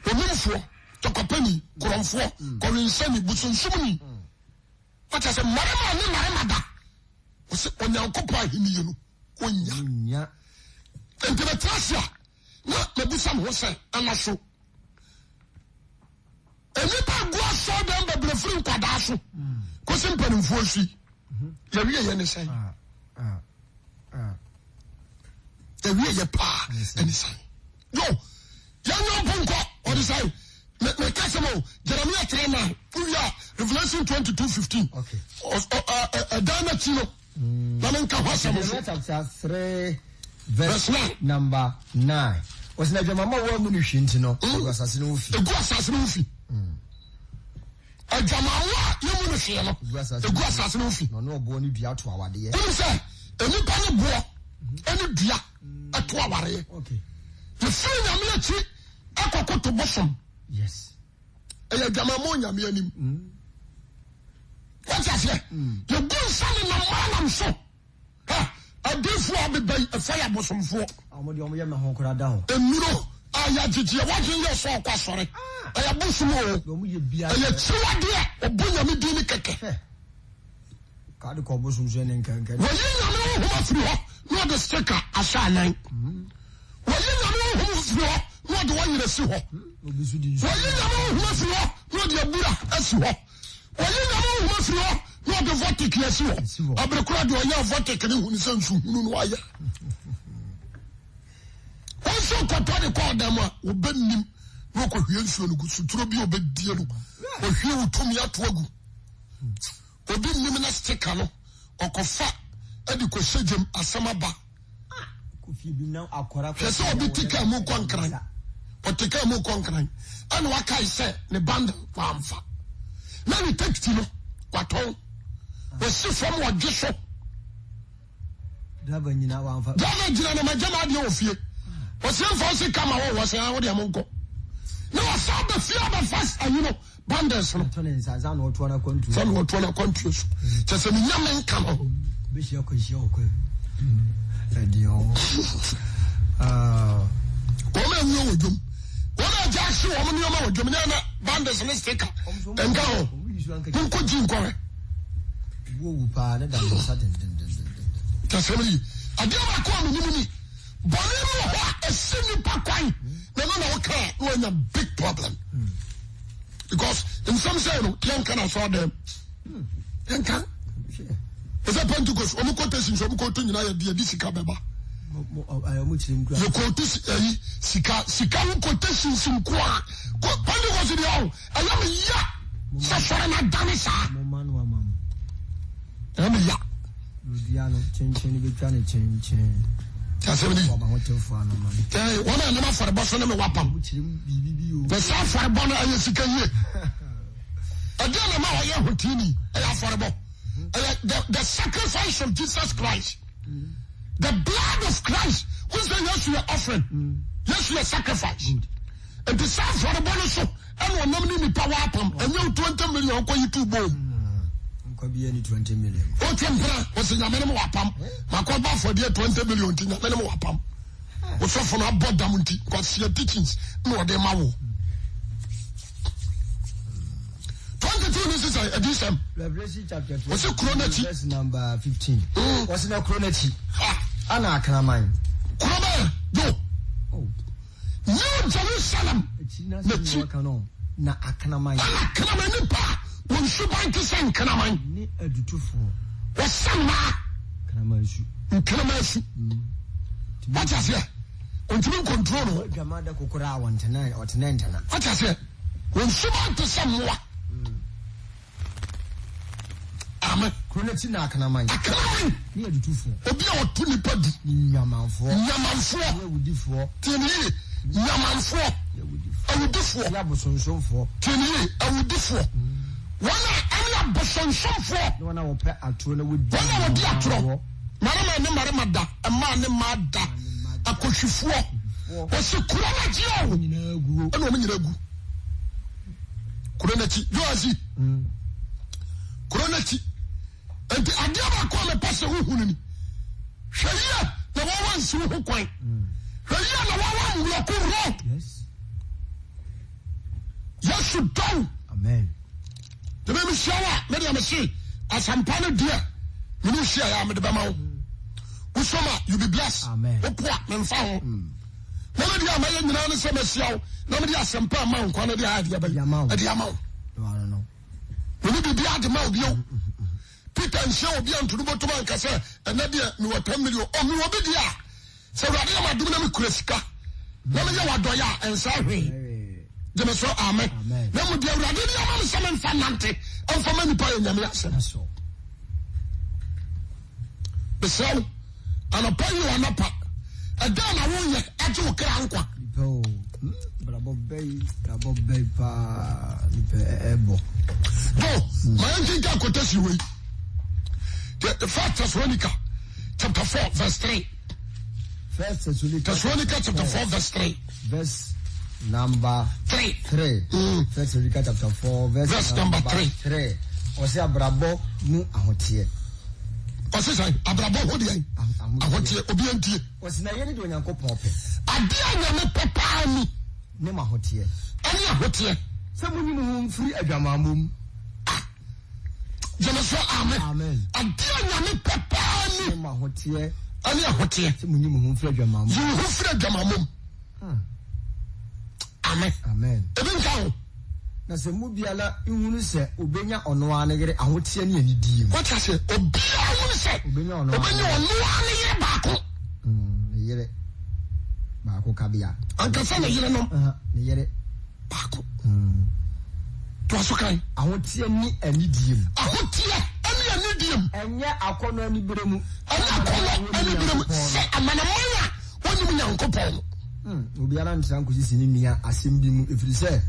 ɔmimfoɔ tɔkɔpɛni korɔmfoɔ kɔwensani busonsomni wɔkyɛ sɛ mmarima ne mmarima da ɔsɛ ɔnyankopɔn ahenni no ɔnya nti bɛtena se a na mabusa me ho sɛ ana so enipa gu asɔ dɛm bebrefiri nkwadaa so kɔsi mpanimfoɔ si yɛwie yɛ ne sɛn yɛwie yɛ paa ɛne sɛn yo yɛnyɛ mpo nkɔ ɔde sɛn meka sɛm o Jeremiah 3:9 wowia Revelation 22:15 ɛdan no akyi no na menka hɔ asɛm so
chapter 3 verse number 9 wɔsena adwamama wɔ mu no hwe nti no ɛgu asase no wo fi adwamawa yɛmu no hwee no ɛgu asase no wo fi ɔne ɔboɔ ne dua to awadeɛ
wonim sɛ ɛnipa ne boɔ ɛne dua ɛto awareɛ yɛfiri nyame akyi ɛkɔkoto bosom
yes
ɛyɛ adwamama nyame anim wate aseɛ yɛgu nsa ne namanam so adiifoɔ abebɛi ɛfa yɛ abosomfoɔ ɛnuro a yɛagyegyeɛ wagye yɛ sɛ ɔkɔ asɔre ɛyɛ bosom o ɛyɛ kyiwadeɛ ɔbo nyame din ne kɛkɛ wɔyi nyame wohom afiri hɔ na ɔde stika ahyɛ anan wɔyi nyame wohom afiri hɔ na ɔde wɔyerɛ si hɔ wɔyi nyame wohom afiri hɔ na ɔde abura asi hɔ wɔyi nyame wohom afiri hɔ na ɔde votic yɛsi hɔ aberekora deɛ ɔyɛ votic ne hunu sɛ nsuhunu no wayɛ wɔn sɛ nkɔtɔ de kɔɔ dɛm a wɔbɛnim na ɔkɔhwie nsuo no gu suturo bi a ɔbɛdie no ɔhwie wo tumi ato agu obi nim na stika no ɔkɔfa de kɔhyɛ gyem asɛm aba hwɛ sɛ ɔbi tika mu kɔ nkran ɔtika mu kɔ nkran ɛna wakae sɛ ne band wamfa na ne takiti no watɔn wɔsi fam wɔgye so dama gyina na magyama adeɛ wɔ fie wɔsi mfa si kama wɔ wɔ sɛ wode mo nkɔ na wɔsa bɛfie abɛfa ayi no banders no sɛ ne wɔtoa no akwantuo so kyɛ sɛ menya me nka no wɔma awua wɔ dwom wɔma agya hye wɔm nneɔma wɔ dwom ne ana banders ne stika ɛnka hɔ wonkɔ gyi nkɔrɛ kasɛm yi adeɛ baako a menim ni bɔne mu wɔ hɔ a ɛsi nipa kwan na no na wokaa na wanya big problem because nsɛm sɛ no yɛnka na sɔ dɛm yɛnka ɛsɛ Pentecost ɔmo kɔtasi nso ɔmo kɔtɔ nyinaa yɛde sika bɛba yɛkɔtɔ sika wo kɔtasi nsinko a Pentecost deɛ ɔ ɛyɛ me ya sɛ sɔre na dane saa ɛyɛ me ya kasɛmni wɔn a nam afɔrebɔ so ne me wapam bɛsɛ afɔrebɔ no ɛyɛ sika yie ɛdeɛ na ma ɔyɛ hotini ɛyɛ afɔrebɔ ɛyɛ the sacrifice of Jesus Christ the blood of Christ which say yes yɛ offering yes yɛ sacrifice nti sɛ afɔrebɔ no so ɛna ɔnam ne nipa wapam ɛnyɛ 20 million ɔkɔ yi tu bom
could be any 20 million.
What was in a minimum wapam? My call for dear 20 million in a minimum wapam. What's off on our bodamunti, because your teachings, no, de mawo. 22 is a decent.
Revelation chapter 2.
What's a chronology?
Verse number 15. What's in a chronology? Anna Kanamine.
Kroma, go. New Jerusalem.
Na Akanamine.
Akanamine pa. When she bind to send Kanamine.
Ni a dutiful.
What's some ma?
Kanamasu.
Kanamasu. What is here? Until control.
Gamada Kukura 1 to 9 or to 9.
What is here? When she bind to someone. Amen.
Chronology na Akanamine.
Akanamine.
Ni a dutiful.
Obi o tuni padi.
Yamanfo.
Yamanfo.
Udifo.
Tini. Yamanfo. Awudifo.
Yabosonsomfo.
Tini. Awudifo. Wana ani abosonsomfo.
Wana wo pe atro na wodi.
Wana wodi atro. Marama ne marama da. Ema ne ma da. Akohwifo. Wose kura na ji o.
Nyina agu.
Ana o nyina agu. Kura na chi. Joasi. Kura na chi. Enti adia ba ko me pase huhunu ni. Hweye na wawa nsi ho kwan. Hweye na wawa mloko ro.
Yes.
Yes you do.
Amen.
The me shawa me dey say asampane dia. Me no share ya me de ba ma wo. Usoma you be blessed.
Amen.
Opo me mfa ho. Na me dia ma ye nyina ne se me sia na me dia asampa ma nkwa na dia ade ba. Ade ama wo.
No, I don't know.
Me be dia de ma obi o. Peter and show be anto no botoma nka se ena dia me wa 10 million o me obi dia se wade ya madum na me kurasika na me ya wadoya ensa hwe de me so amen na mu dia wade dia ma me se me fa nante onfa ma nipa ya nyame ase
So.
besaw anapa yi anapa eda na wo ye age wo kra nkwa
Oh, bravo bay pa lipe ebo.
no my anti quotation we the First Thessalonica chapter 4 verse 3.
First Thessalonica
chapter 4 verse 3.
Verse number 3. First Thessalonica chapter 4 verse number 3. Ose abrabo mu ahotie.
Ose say abrabo ho dey. Ahotie obi antie.
Ose na yene de Onyankopon pe.
Ade anyame papa ni
ne ma ahotie.
Ani ahotie.
Se munyi mu mfiri adwamamom.
Jana so amen.
Amen.
Ade anyame papa ni
ne ma ahotie.
Ani ahotie.
Se munyi mu mfiri adwamamom.
You hu firi adwamamom. Amen.
Amen.
Ebi nka
na se mu biala ihunu se obenya ono anegere ahotie ne anidie mu.
What I say? Obi ahunu se
obenya ono
anegere baako.
Ne yere baako kabia.
Ankasa ne yere no.
Ne yere
baako. To asokan
ahotie ni anidie mu.
Ahotie ani anidie mu.
Enye akono ani beremu.
Akono ani beremu. Se amanamanya woni mu Nyankopɔn.
Obiara ntran kosisi ni mia asem bi mu efiri se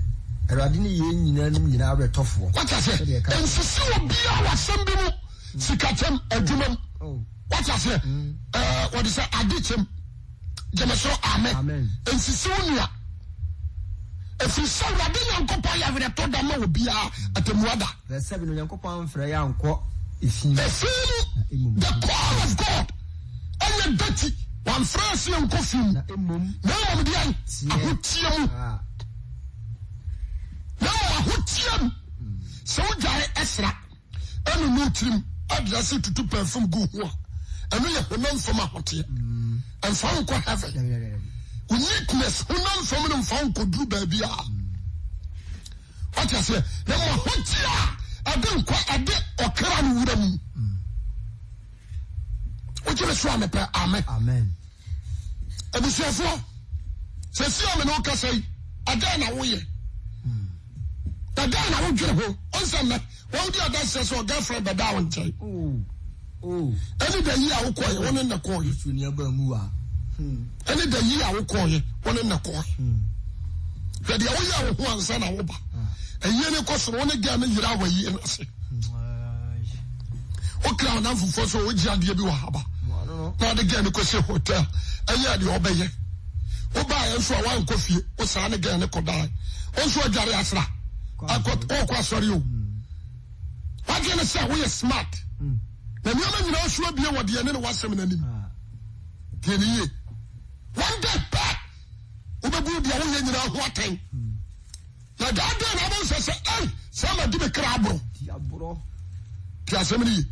Erade ni ye nyina nim nyina abetofo.
What I say? Ensisi obia wasem bi mu sikatem adwumam. What I say? What is that? Adichem. Jemeso amen. Ensisi unia. Efiri se Erade Nyankopɔn ya vere to da ma obia atemuada.
The seven Nyankopɔn frɛ ya nkɔ efin.
The call of God. Anya dati wan frɛ nkɔ fim.
Na emom.
Na am dia ahotie mu. Ahotiam so jare esra enu no trim address tutu perfume go ho enu ye honam fam ahote and found ko heaven uniqueness honam fam no found ko dru ba bia what I say na ahotia ade ko ade okra no wura mu o jere so amepe amen ebusuafo se si ame no kasai ade na wo ye the guy na wodwere ho onsema wo di adanse so girlfriend be da won chai any the year wo koye won na koye
suni aba mu a
any the year wo koye won na koye the dia wo ya wo ho ansa na wo ba ayi ne koso won ga na yira wa yi na se o kra na fufo so o ji ade bi wa haba na de ga ne koso hotel ayi ade obeye o ba ya so wa nkofie o sa ne ga ne kodai o so adware asra akot okwa sori o What do you say? We are smart. The woman you know should be what the enemy was saying. Can you? One day back, we will be the only what time. Now that day, I was say, hey, some do the crab. Kiasemini,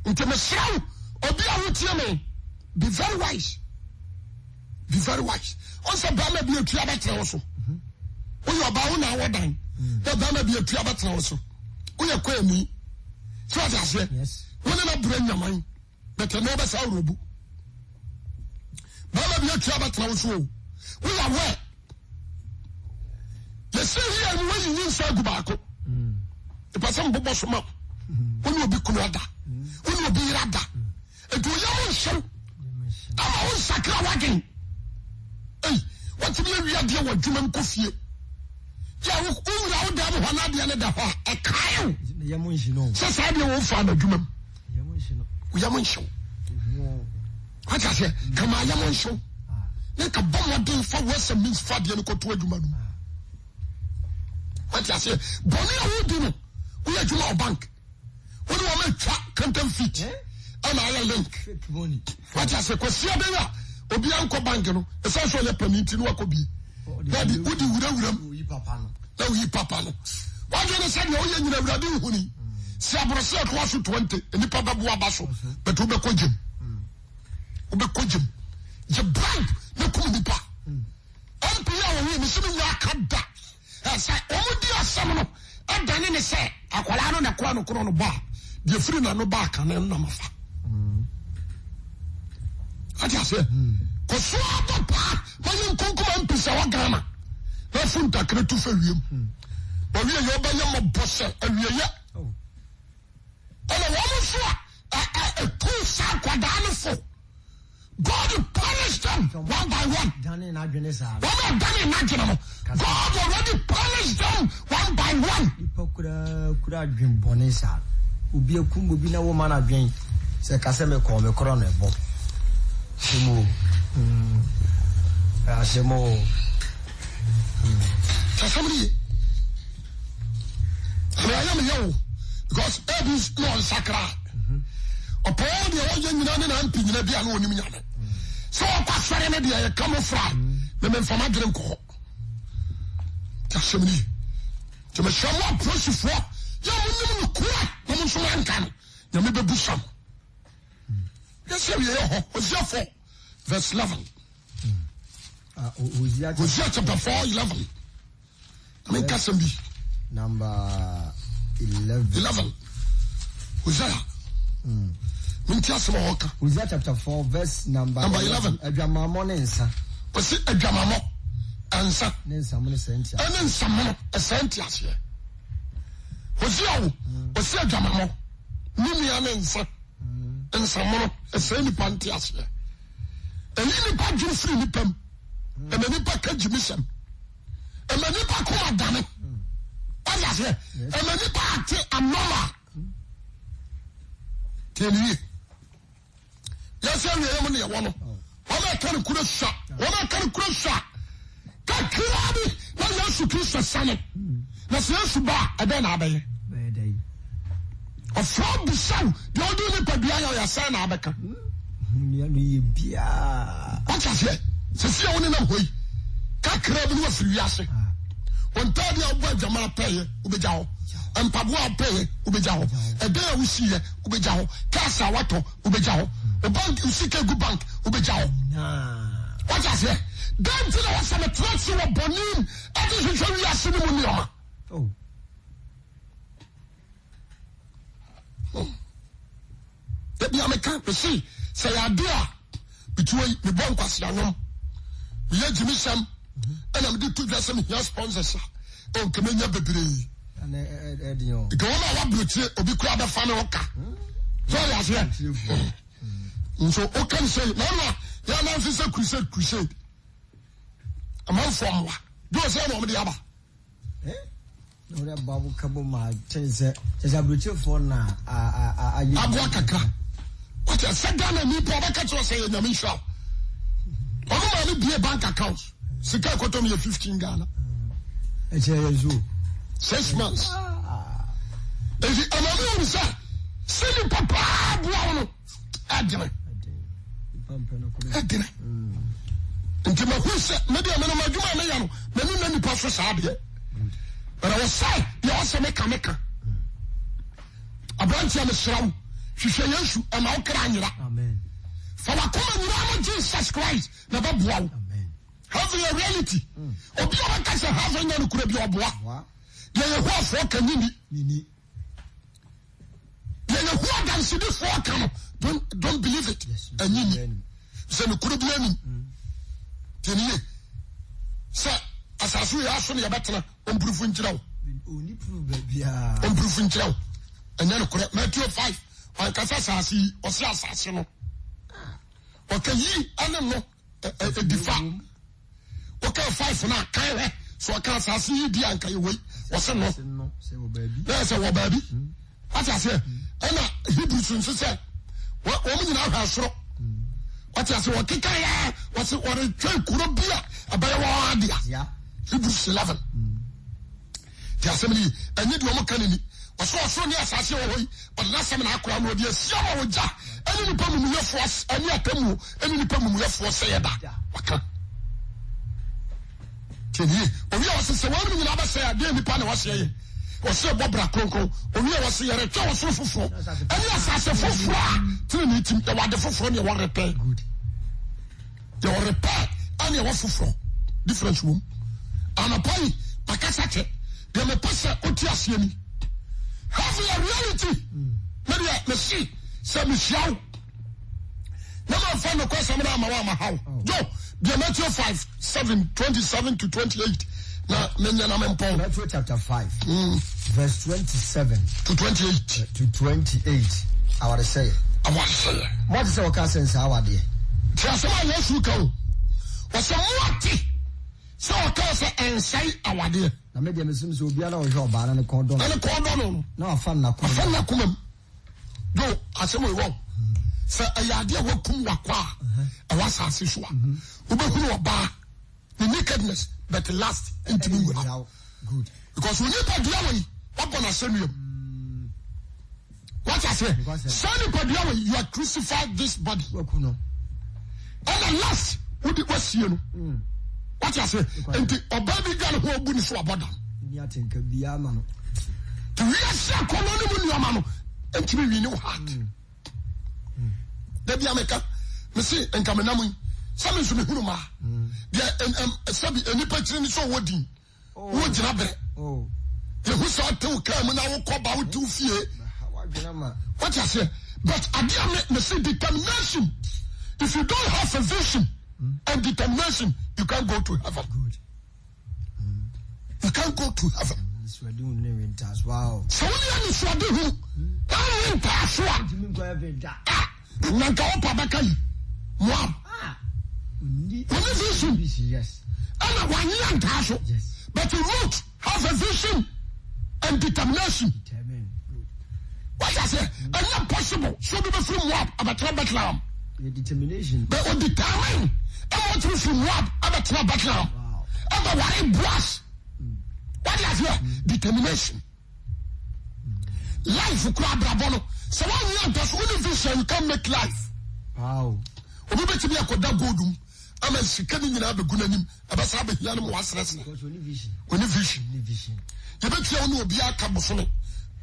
into my soul, or be a routine. Be very wise. Be very wise. Also, Bama be a triabat also. We are bound now, done. The Bama be a triabat also. We are queer me. So I said, yes. When I bring your mind, but I never saw Rubu. Bama be a triabat also. We are where? You see here, and when you need to go back, the person who was from up, when you be Kunada, when you be Rada, and to your own show. I'm own sacred wagon. Hey, what's the idea what Juman Coffee? Yeah, who out there, one of the other, a cow. Says I don't find a Juman. We are one show. What I say, come on, Yaman show. Like a bomb doing for Western means for the Uncle to a Juman. What I say, Bonnie, who do know? We are Juman Bank. What do I make content feet? And I link. What I say, because Obi Uncle Bank, essentially a permit in Wakobi. Daddy, would you papa? No, he papa. Why do you say you're never doing honey? Sabra close to 20, and the Papa Buabaso, but Ubekojim. Ubekojim. The bribe, no Kumipa. MPA, we missing your cut that. I say, oh, dear Samuel, and then in the say, Aqualano, the Quano Crono Bar, the free no back and then Namafa. What I say? Because so papa, when you come and piece our gamma, that's from the creature for you. But we are your bayam boss, and we are. And a woman saw a poor sack. God will punish them one by one. God already punished them one by one.
People could have been Bonesa. Ubi a Kumbina woman again. Say Caseme call the coroner. Simo. Simo.
Somebody. I am young because every's not sacra. Upon the old young man and Pina be alone. So I pass for any day, come from the men from my dream call. Somebody. To me, someone precious for young woman, woman from Ankan. You may be Busham. Yes, was your fault. Verse 11. Hosea chapter 4, 11. I mean, Kassambi.
Number 11.
11. Hosea.
Hosea chapter 4, verse number
11.
Edwamamonensa.
Was it Edwamamo? Answer.
Nensamone
and then someone a sentias here. Hosea was Edwamamo. Nimianensa. And someone a semi pantias here. And any part you free nipem. And any package mission. And many pack done it. What is here? And many part a mama. Tell you. Yes, I am only a one. I can't could have shot. What I can't could have shot. Can't kill me. Now you should kiss the son. That's yes, bar. I don't have a a frog the son. The old people behind your son, Abeka. What is it? Since you only know who can't crab you for Yassi. One time your boy Jamal pay, Ubejao, and Pabua pay, Ubejao, a day we see Ubejao, Casa Wato, Ubejao, a bank you seek a good bank, Ubejao. What I say? Don't you know some attracts you were born in? I just show you a cinema. Oh. That be American, you see, say idea between the bank was young. We had Jimmy Sam, and I'm doing 2 some your sponsors. Oh, come in your baby. And the one I want to be crowd of fan of car. So I said, so, okay, say, no, your name is a crusade. A man from what? Do I say no, the other? Eh? No, that Babu Cabo, my there's a beautiful for now. I what I said down and me, Papa say in the Michel. Oh, I be a bank account. Sika Kotomi 15 Ghana. 6 months. Ezi amami unsa sini papa buano adene. Adene. Nti mahu se maybe amena madwuma na ya no menu na nipa so saa de. But I was say you also make a Abranti am sraw hwehwe Yesu ama wo kra anyira. Amen. For wakoma nyira Jesus Christ na baboa wo. Amen. Having a reality. Obi o ka se having no kura bi oboa. Ye ho afo ka nini. Ye ho dance di fo ka no. Don't believe it. Anini. Se no kura bi ani. Teniye. Se asasu ya so ne ya betena ompurufu nkyira wo. Oni prove bia. Ompurufu nkyira wo. And then Matthew 5, I can say, or say assassin. Okay, ye, I don't know, a defa. Okay, 5 now, Kyle, so I can't say you, dear, and can you wait? What's a no? There's a baby. What I say, and Hebrews said, what woman now has so. What I say, what Kikaya, what's it, what a train could be a better idea. Hebrews 11. The assembly, and you do more canny. So near Sassi, but last time I crown would be a summer with Jack. Any problem we have for us, any atom, any problem we have for say that. We also say, one will never say, I didn't pan was saying, or say Bobra Conco, or we was here a tower so for. And yes, I said, for to meet him, the wonderful from your one repair. Good. Your repair, and your for different room. And a pay, Pacasate, they may pass a Otiasiani. Having a reality. Maybe I see some show. Never find a question about my how. Joe, the Matthew 5, 7, 27 to 28. Now, Matthew
chapter 5, verse 27
to 28.
To 28. I want to say. What is our cousin's our dear?
Tell someone else who go. What's a what? So I can say and say our dear.
I made them assume so be a job and a condom.
And a condom.
No, fun, no,
do I say we wrong. Sir, a idea what come wakwa. I was a siswa. Ubehu bar. The nakedness that last into me. Good. Because we need to do away. What on a senior? What I say? Son of you are crucified this body. And the last, what it was you. What I say? And the baby girl who wouldn't so about them.
Yatin could be a man.
To reassure colony your man and to be no heart. The Biamica, Missy and Kamanami, some is from Huruma. There and any person is so woody. Oh, Jabber. Oh, the who saw to come and I will call about 2 fear. What I say? But I didn't see determination. If you don't have a vision and determination, you can't go to heaven. Good. You can't go to heaven. Wow. So only is what do I mean pass one. Nanka Bakai. Wow. Vision.
Yes.
And 1 year and tasso. Yes. But you won't have a vision and determination. What I say? And not possible. So be from what about Batlam.
The determination.
But on determine. I want to from what about Batlam. Wow. About what it was. What is your determination? Life for Crabrabono. So 1 year does only vision, you can make life.
Wow.
We bet to be a Kodagudum. I'm a sickening in Abu Gunanim, about Sabbath Yanam was wrestling. Only vision. Only vision. You bet you know be a cabosone.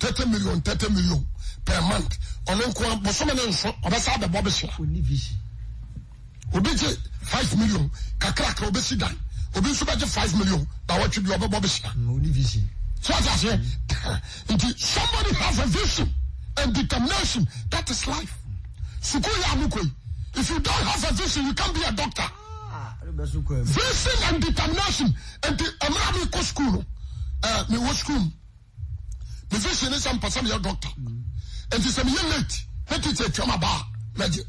30 million per month. On one Bosoman and so, or that's how the Bobby only vision. Obey 5 million. Kakrak, Obesi done. Obey 5 million. Now what should be over Bobby?
Only vision.
So as I say, somebody has a vision and determination. That is life. If you don't have a vision, you can't be a doctor. Vision and determination. And I'm not school. Me was school. The vision is some person your doctor. And it's a year late. Let it say trauma bar. Legit.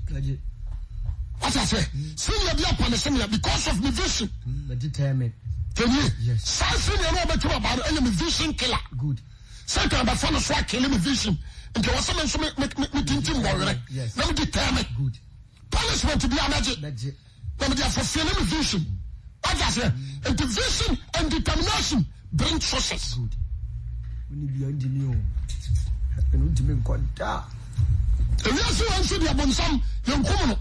What I say? Senior be upon the senior because of the vision.
Determined.
Can you?
Yes.
Something you know about enemy vision killer.
Good.
Second about fun of killing me vision. And there was someone to make me thinking more.
Yes.
Let me determine.
Good.
Punishment to be a magic. Let me fulfilling me vision. What I say? And the vision and determination bring success.
Good. When you be on the new.
If you see one should be upon some young woman,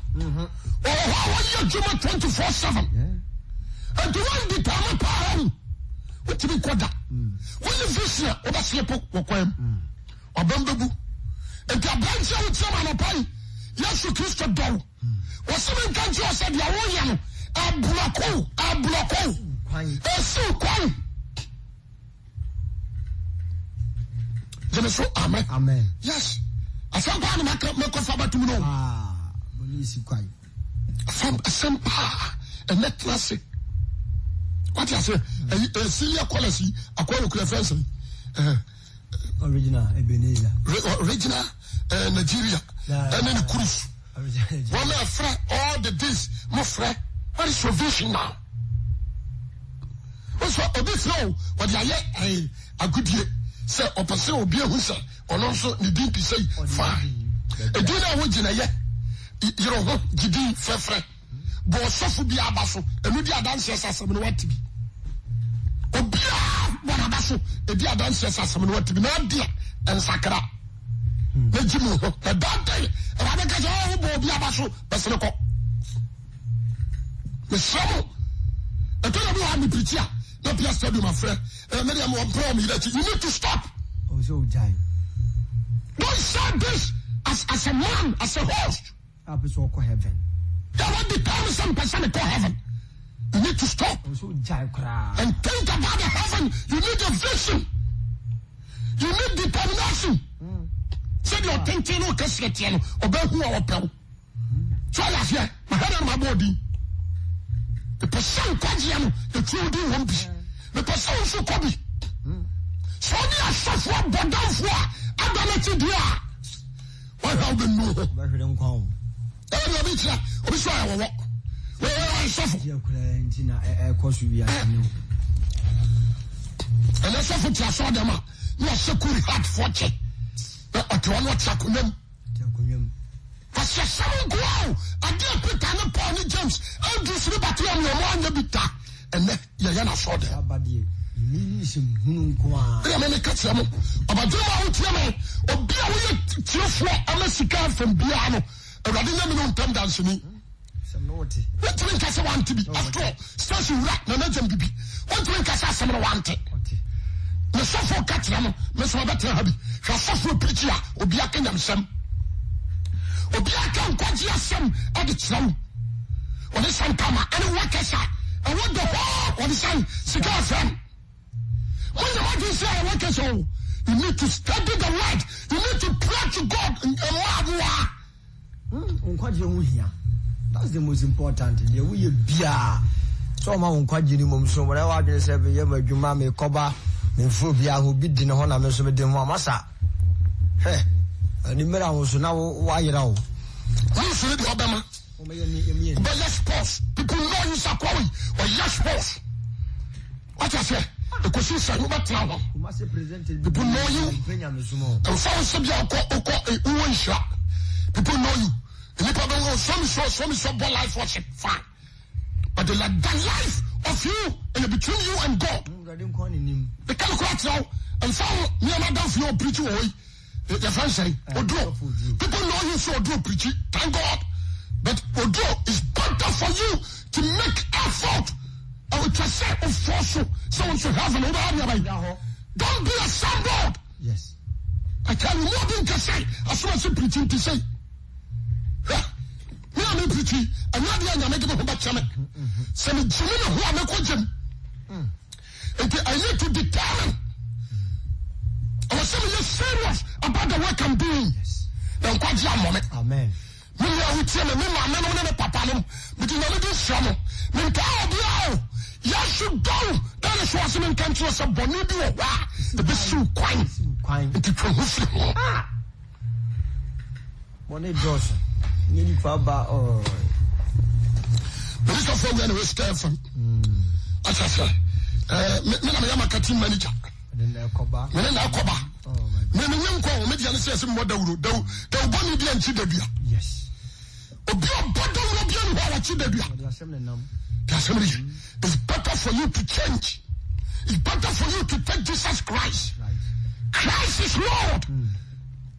or how you 24/7, and to one the time power, what to be called that? When you visit or the slip or bamboo, and the branch of some of pie, yes, you kissed a doll. Or some country said, Yawoyan, a bloco, a so quiet. Amen.
Amen.
Yes. I said, I make a father to know. A net classic. What I say? A Celia quality, a quality friends.
Original Ebenezer.
Original Nigeria. And then cruise. One friend, all the days, my friend. What is your vision now? Also, this now, what I hear, a good year. Say, or pass will be a whistle, or also the deep say, fine. A dinner would in a year. You know, Gidi, Fefre, Bosofu be abaso, and with the dancers as someone want to be. Obia, one abaso, a dear dancers as someone want to be, not dear, and Sakara. Legimu, a bad day, and I make a be abaso, Basilico. The trouble, I don't know how to preach. Not just tell you, my friend. Many of them promise that you need to stop.
Oh, so die.
Don't say this as a man, as a host.
I'll be so called heaven.
That won't become some person call heaven. You need to stop.
Oh, so die, cry.
And think about the heaven. You need a vision. You need determination. Say you're thinking, oh, Cassian, or Behu or Pel. Try that here. My head and my body. The person Quajiano, the true won't be. The person also could be. So we are suffering, but down for I don't let you do it. Why have been no?
Where don't come.
Every bit, we saw our walk. Where I suffer.
You're crying, of course, we are. And
I suffer to saw them. You are so cool, hard fortune. But one watch Akunum. Parce que ça me go. I did put on the pony James. I'm just about to your one bit. And then you saw them. I mean, catch them. About them out here, or be away to your floor. I'm a cigar from Biano. And I didn't know them dancing.
Some naughty.
What drink as I want to be? After all, station rat, no legend be. What drink as I someone wanted? The suffer catch them, Miss Robert Hubby. Shall suffer preacher, or be a kingdom some. Obiaka kwaji asem ade kyerɛw ɔne sankama ɛne wakasa ɛwɔ the whole ɔne san sika afɛm when you say wakasa you need to study the word you need to pray to God and
nkwaji ho hia that's the most important the we bia so ma nkwaji ni mom so wona wa dwene sɛ be yɛ madwuma me kɔba me fu bia ho bi di ne ho na me so me de ho amasa ani mera wo so na wa yera wo
so de obama but yes boss people know you sakwawi or yes boss what I say the question say you better now people know you and so se bia ko uwonsha people know you and people don't know some boy life worship fine but the life of you and between you and God the kind of crowd now and so me and madam for your preach away. The friend say, Odo. People know you so Odo preaching. Thank God. But Odo is better for you to make effort. I would just say, of force you. Someone should have an Odo. Don't be a sandboard.
Yes.
I tell you, more than to say, as soon as you preaching to say. Me I'm preaching, and not the end, I'm making a back channel. Send me to who I'm a question. I need to determine. I was serious about the work I'm doing.
Yes.
Then quite your moment.
Amen.
Me I will tell me, me papa, but you know this summer. Me tell you, yes, you go. That is what some country was a bonito. The best you quine. It is from
One draws. Nearly far back or.
But it's a phone when we stay from. As I say, I'm a cutting manager.
Then Koba.
When I Koba. Men young call me the says more they'll bonny be and chidabia.
Yes.
It's better for you to change. It's better for you to take Jesus Christ. Right. Christ is Lord.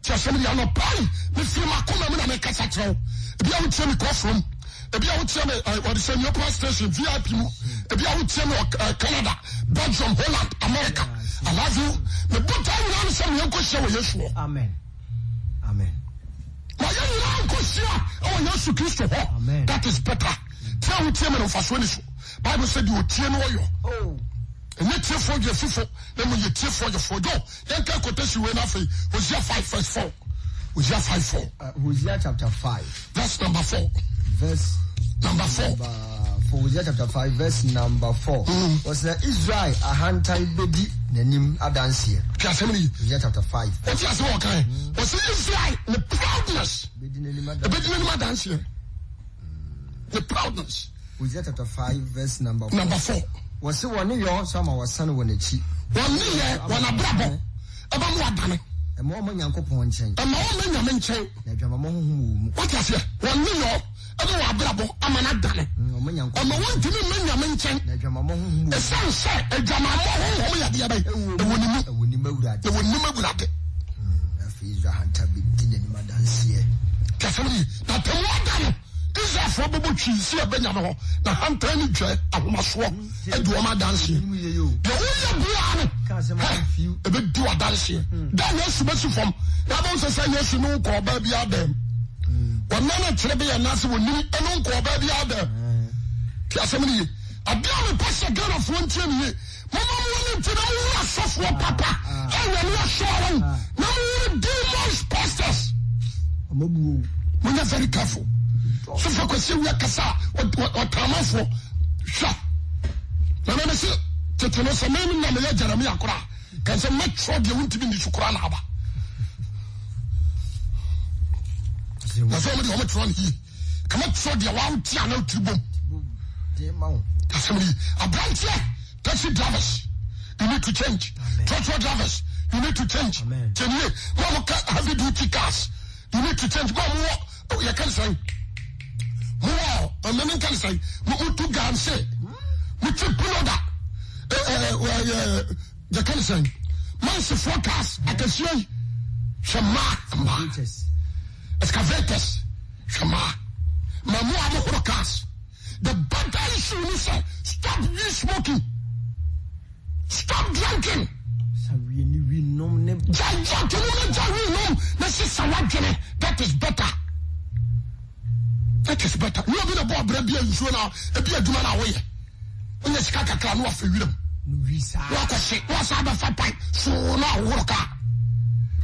tia some dia no pai me fie makoma me na me kasa trɛw ebi a wotie me kɔfrom ebi a wotie me what is your station VIP mu ebi a wotie me Canada, Belgium, Holland, America. I love you. Me put time na say me ko hye wo Yesu.
Amen. Amen.
Ma ya ni ko hye o Yesu Kristo ho. That is better. Tell wotie me no fa so ni so. Bible said you tie no yo. Oh. And you tie for your fifo, then you tie for your fodo. Then can quotation we na fa Hosea 5:4. Hosea 5:4.
Hosea chapter 5.
Verse number 4.
Verse
number 4.
For Hosea chapter 5, verse number 4. Was Israel a hunter baby nanim adansi. Hosea chapter 5.
What you say okay? Was Israel the proudness? The baby nanim adansi. The proudness.
Hosea chapter 5, verse number 4.
Number 4.
Was one your some our son when echi.
1 year, 1 abrabo. Aba mo adane.
E mo Nyankopon nchen.
E mo nyame nchen.
Na adwama mo huhu.
What you say? 1 year, aba wo abrabo amana adane.
Mo Nyankopon.
Ama wontimi nyame nchen.
Na adwama mo huhu.
E san se adwama mo ho ya de aba. E woni
mawurade.
E woni mawurade.
Afi Israel hunter be dinani madanse.
Kasemi na temo adane. Israel for bobo twi si abenya no ho na hunter ni dwe ahomaso e do ma danse. De wo ya bua no. E be do danse. Dan Yesu besu fom. Na bo se say Yesu no ko ba bia dem. Wonana kire be ya na se woni eno ko ba bia dem. Kasemi ni abia me pastor God of one team here. Mama woni tina wo asofo papa. E we no show na wo demons pastors.
Amabu.
We are very careful. So for question we are kasa what tamafo sha na me say teteno so me na me Jeremiah kora kan say metro de wonti bi ni sukura na aba na so me de metro ni kama tro de wa uti ana utibom
de mawo
kasemi abrantie taxi drivers you need to change truck drivers you need to change tenye mama heavy duty cars you need to change mama you can say wow, and then can say, Mutu Ganse, Mutu Punoda, the can say, Man's forecast, I can see, Shama, excavators, Shama, Mamma forecast. The better issue is stop you smoking, stop drinking. That is better. That is better. You have been about bread and so now, a beer do not away. When the Skaka clan was for you. What a shit, what's out of a pipe, so now work out.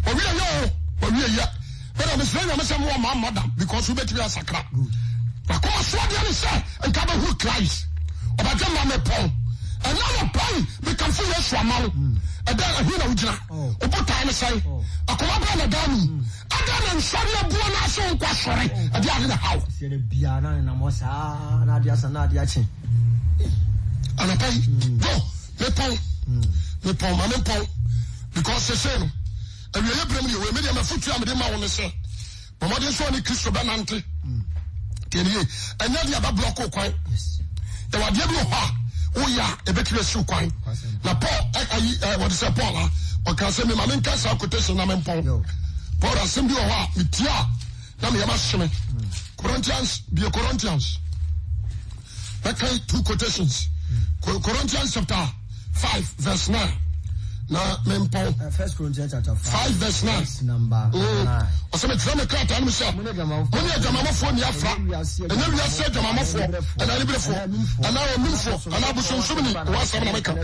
Or we know, or we are yet. But I'm saying I'm some more mother because we better be a sacra. I come as what you say, and cover who cries. Or I don't know Paul. And now a pine become full of swammer. And then a hero, or put time aside. I come up on a dummy. I don't sorry, a buona so sorry. I did in the house.
The Biana and Amosa, Nadia Sanadiachi.
And I pay, go, me Paul, because the same. And we have you, we made a foot jam, I want to say. But what is only Christo Banante? And then the other block of quite. There were Diablo. Oh, yeah, a better shoe quite. Now, Paul, what is a Paula? Or can send me my main cancer quotation, I'm in Paul. Paul assembly of what? Mitia. Now, me a Corinthians, be a Corinthians. Okay, 2 quotations. Corinthians chapter 5, verse 9. Now, men Paul.
1 Corinthians chapter 5,
verse 9.
Number 9.
Or some drama cut and myself. When you have Jamama for Niafra, and then we have said Jamama for, and I live for, and I will move for, and I will show so many once I'm American.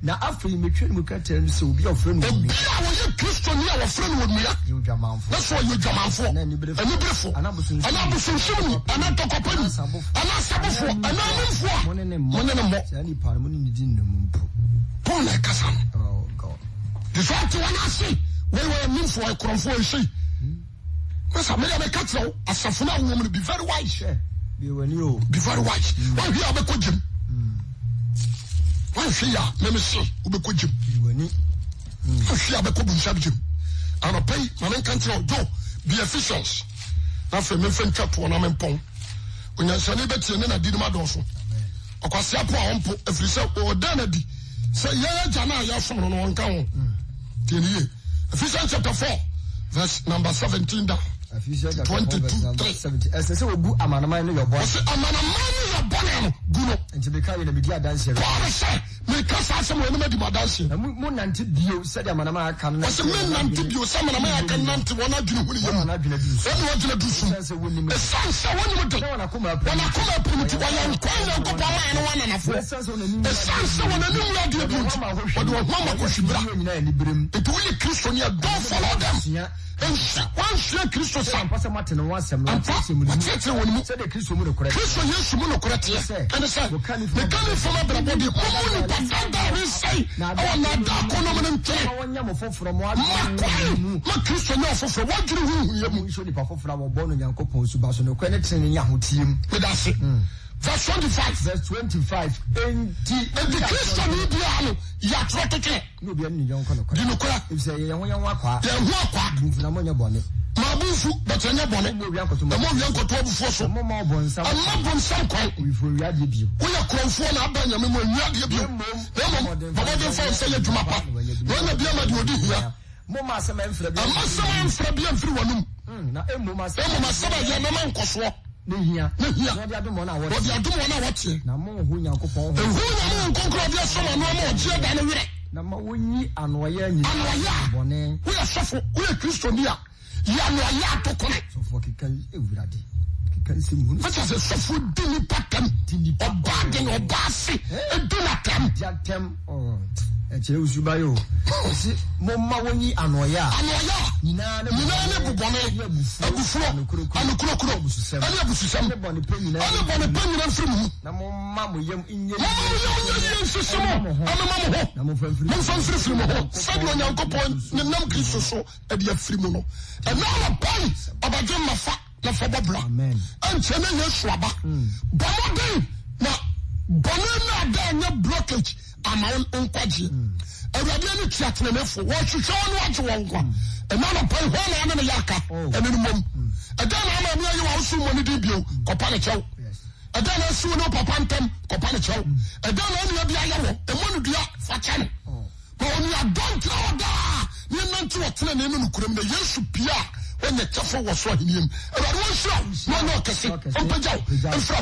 Now, after you make sure you can tell so be your friend.
Oh, be our Christian, our friend with me. That's why you Jaman for, and you beautiful, and I will show so many, and I talk upon, and I suffer for, and I live for. One and more. Paul like Kassan.
Oh, God.
The fact you want to see. We were mean for a crumb for a sea. Because I made a cattle, a Safuna woman be very wise.
Be
very wise. Why we are the Kujim? Why she are, let me see, Ubekujim. Why she are the Kubun Sabjim? And I pay my main country, do be efficient. After me friend chap one I'm in Pong. When you're celebrating, then I did my dorsal. Akwasi Awuah if you say, oh, Danady, say, yeah, Jana, you're from one count. Ephesians chapter 4, verse number 17 down. 22:3.
Ese se ogu amanaman no yobon.
Ose amanaman no yobon guno.
Enti be ka ye na media dance.
Paul say me ka sa asem we no medi madanse.
Mo nante bio se de amanaman aka no.
Ose me nante bio se amanaman aka nante wona dwene hu ne yam. Wona dwene du su. Ese woni mo de. Wona kuma pumti wa yan kwan na ko pa ma no wana nafo. Ese wona ni mu ade bi. Wode wo ma ko hwibra. Etu we Kristo ni don't follow them. One share Christo Sam.
Passamatino was some Kristo
Yesu mu no korete. And say, the coming from a body, who the say, oh, na da kono mo nte.
Wanyamo from one
ma Kristo no for what do you
mu show the papa from born Yankopon subaso no kwenet ne yahotim.
That's it. Verse 25.
Verse 25.
And the Christian Indiano, Yatroteke.
No be any young kono.
Dinokora.
If say young wakwa.
Ya wakwa.
Mfunamonya bone.
Mabufu but anya bone.
Mo wianko to.
Mo wianko to bufo so.
Mo ma bonsa.
Amma bonsa kwa.
We for wiade bio.
Wo ya krofo na abanya me mo wiade bio. Baba de fa say adwuma pa. Wo na bia ma de odi hia.
Mo ma se ma mfra bia.
Amma se ma mfra bia mfiri wanum.
Na emu ma se.
Emu ma se ba ya na man koso.
Nehia.
Wodi adumo na wote.
Na mo hu Nyankopon.
Ehu na mo konkro bia so ma no ma oje da no wire.
Na ma wonyi anoya nyi. Bone.
Wo ya sofo, wo ya Kristo ni a. Ya no ya to kone.
Sofo kikan ewurade. Kikan simu.
What is a sofo dini patam? Dini obaden obase. Eduna tem.
Jatem. Oh. Eche usuba yo. Si mo ma wonyi anoya. Nyina ne
bubone. Abufuro. Anukuro. Ani abususam.
Ne bone penyina.
Ani bone penyina mfirimu.
Na mo ma mo yam inye.
Mo sisimo. Amama mo ho.
Na mo famfiri.
Mo famfiri firimu ho. Sabi Onyankopon ne nam Kristo so e de afirimu no. E na la pai obaje mafa na fa babra.
Amen.
Anche na Yesu aba. Bomoden na bone na da nya blockage. Ama onkwaje. Awurade ani tiatene mefo. Wo hwehwe won waje won kwa. E na no pai ho na na yaka. Ene no mom. E da na ama me ayi wa so mo ni di bio. Kopa ne chew. E da na su no papa ntem. Kopa ne chew. E da na anu bia yawo. E mo no dua fa chane. Ko oni adontra oda. Ni nanti wotene na enu kuram na Yesu pia. When the chafo was so him. Awurade wo hwɛ. No kese. Ompajaw.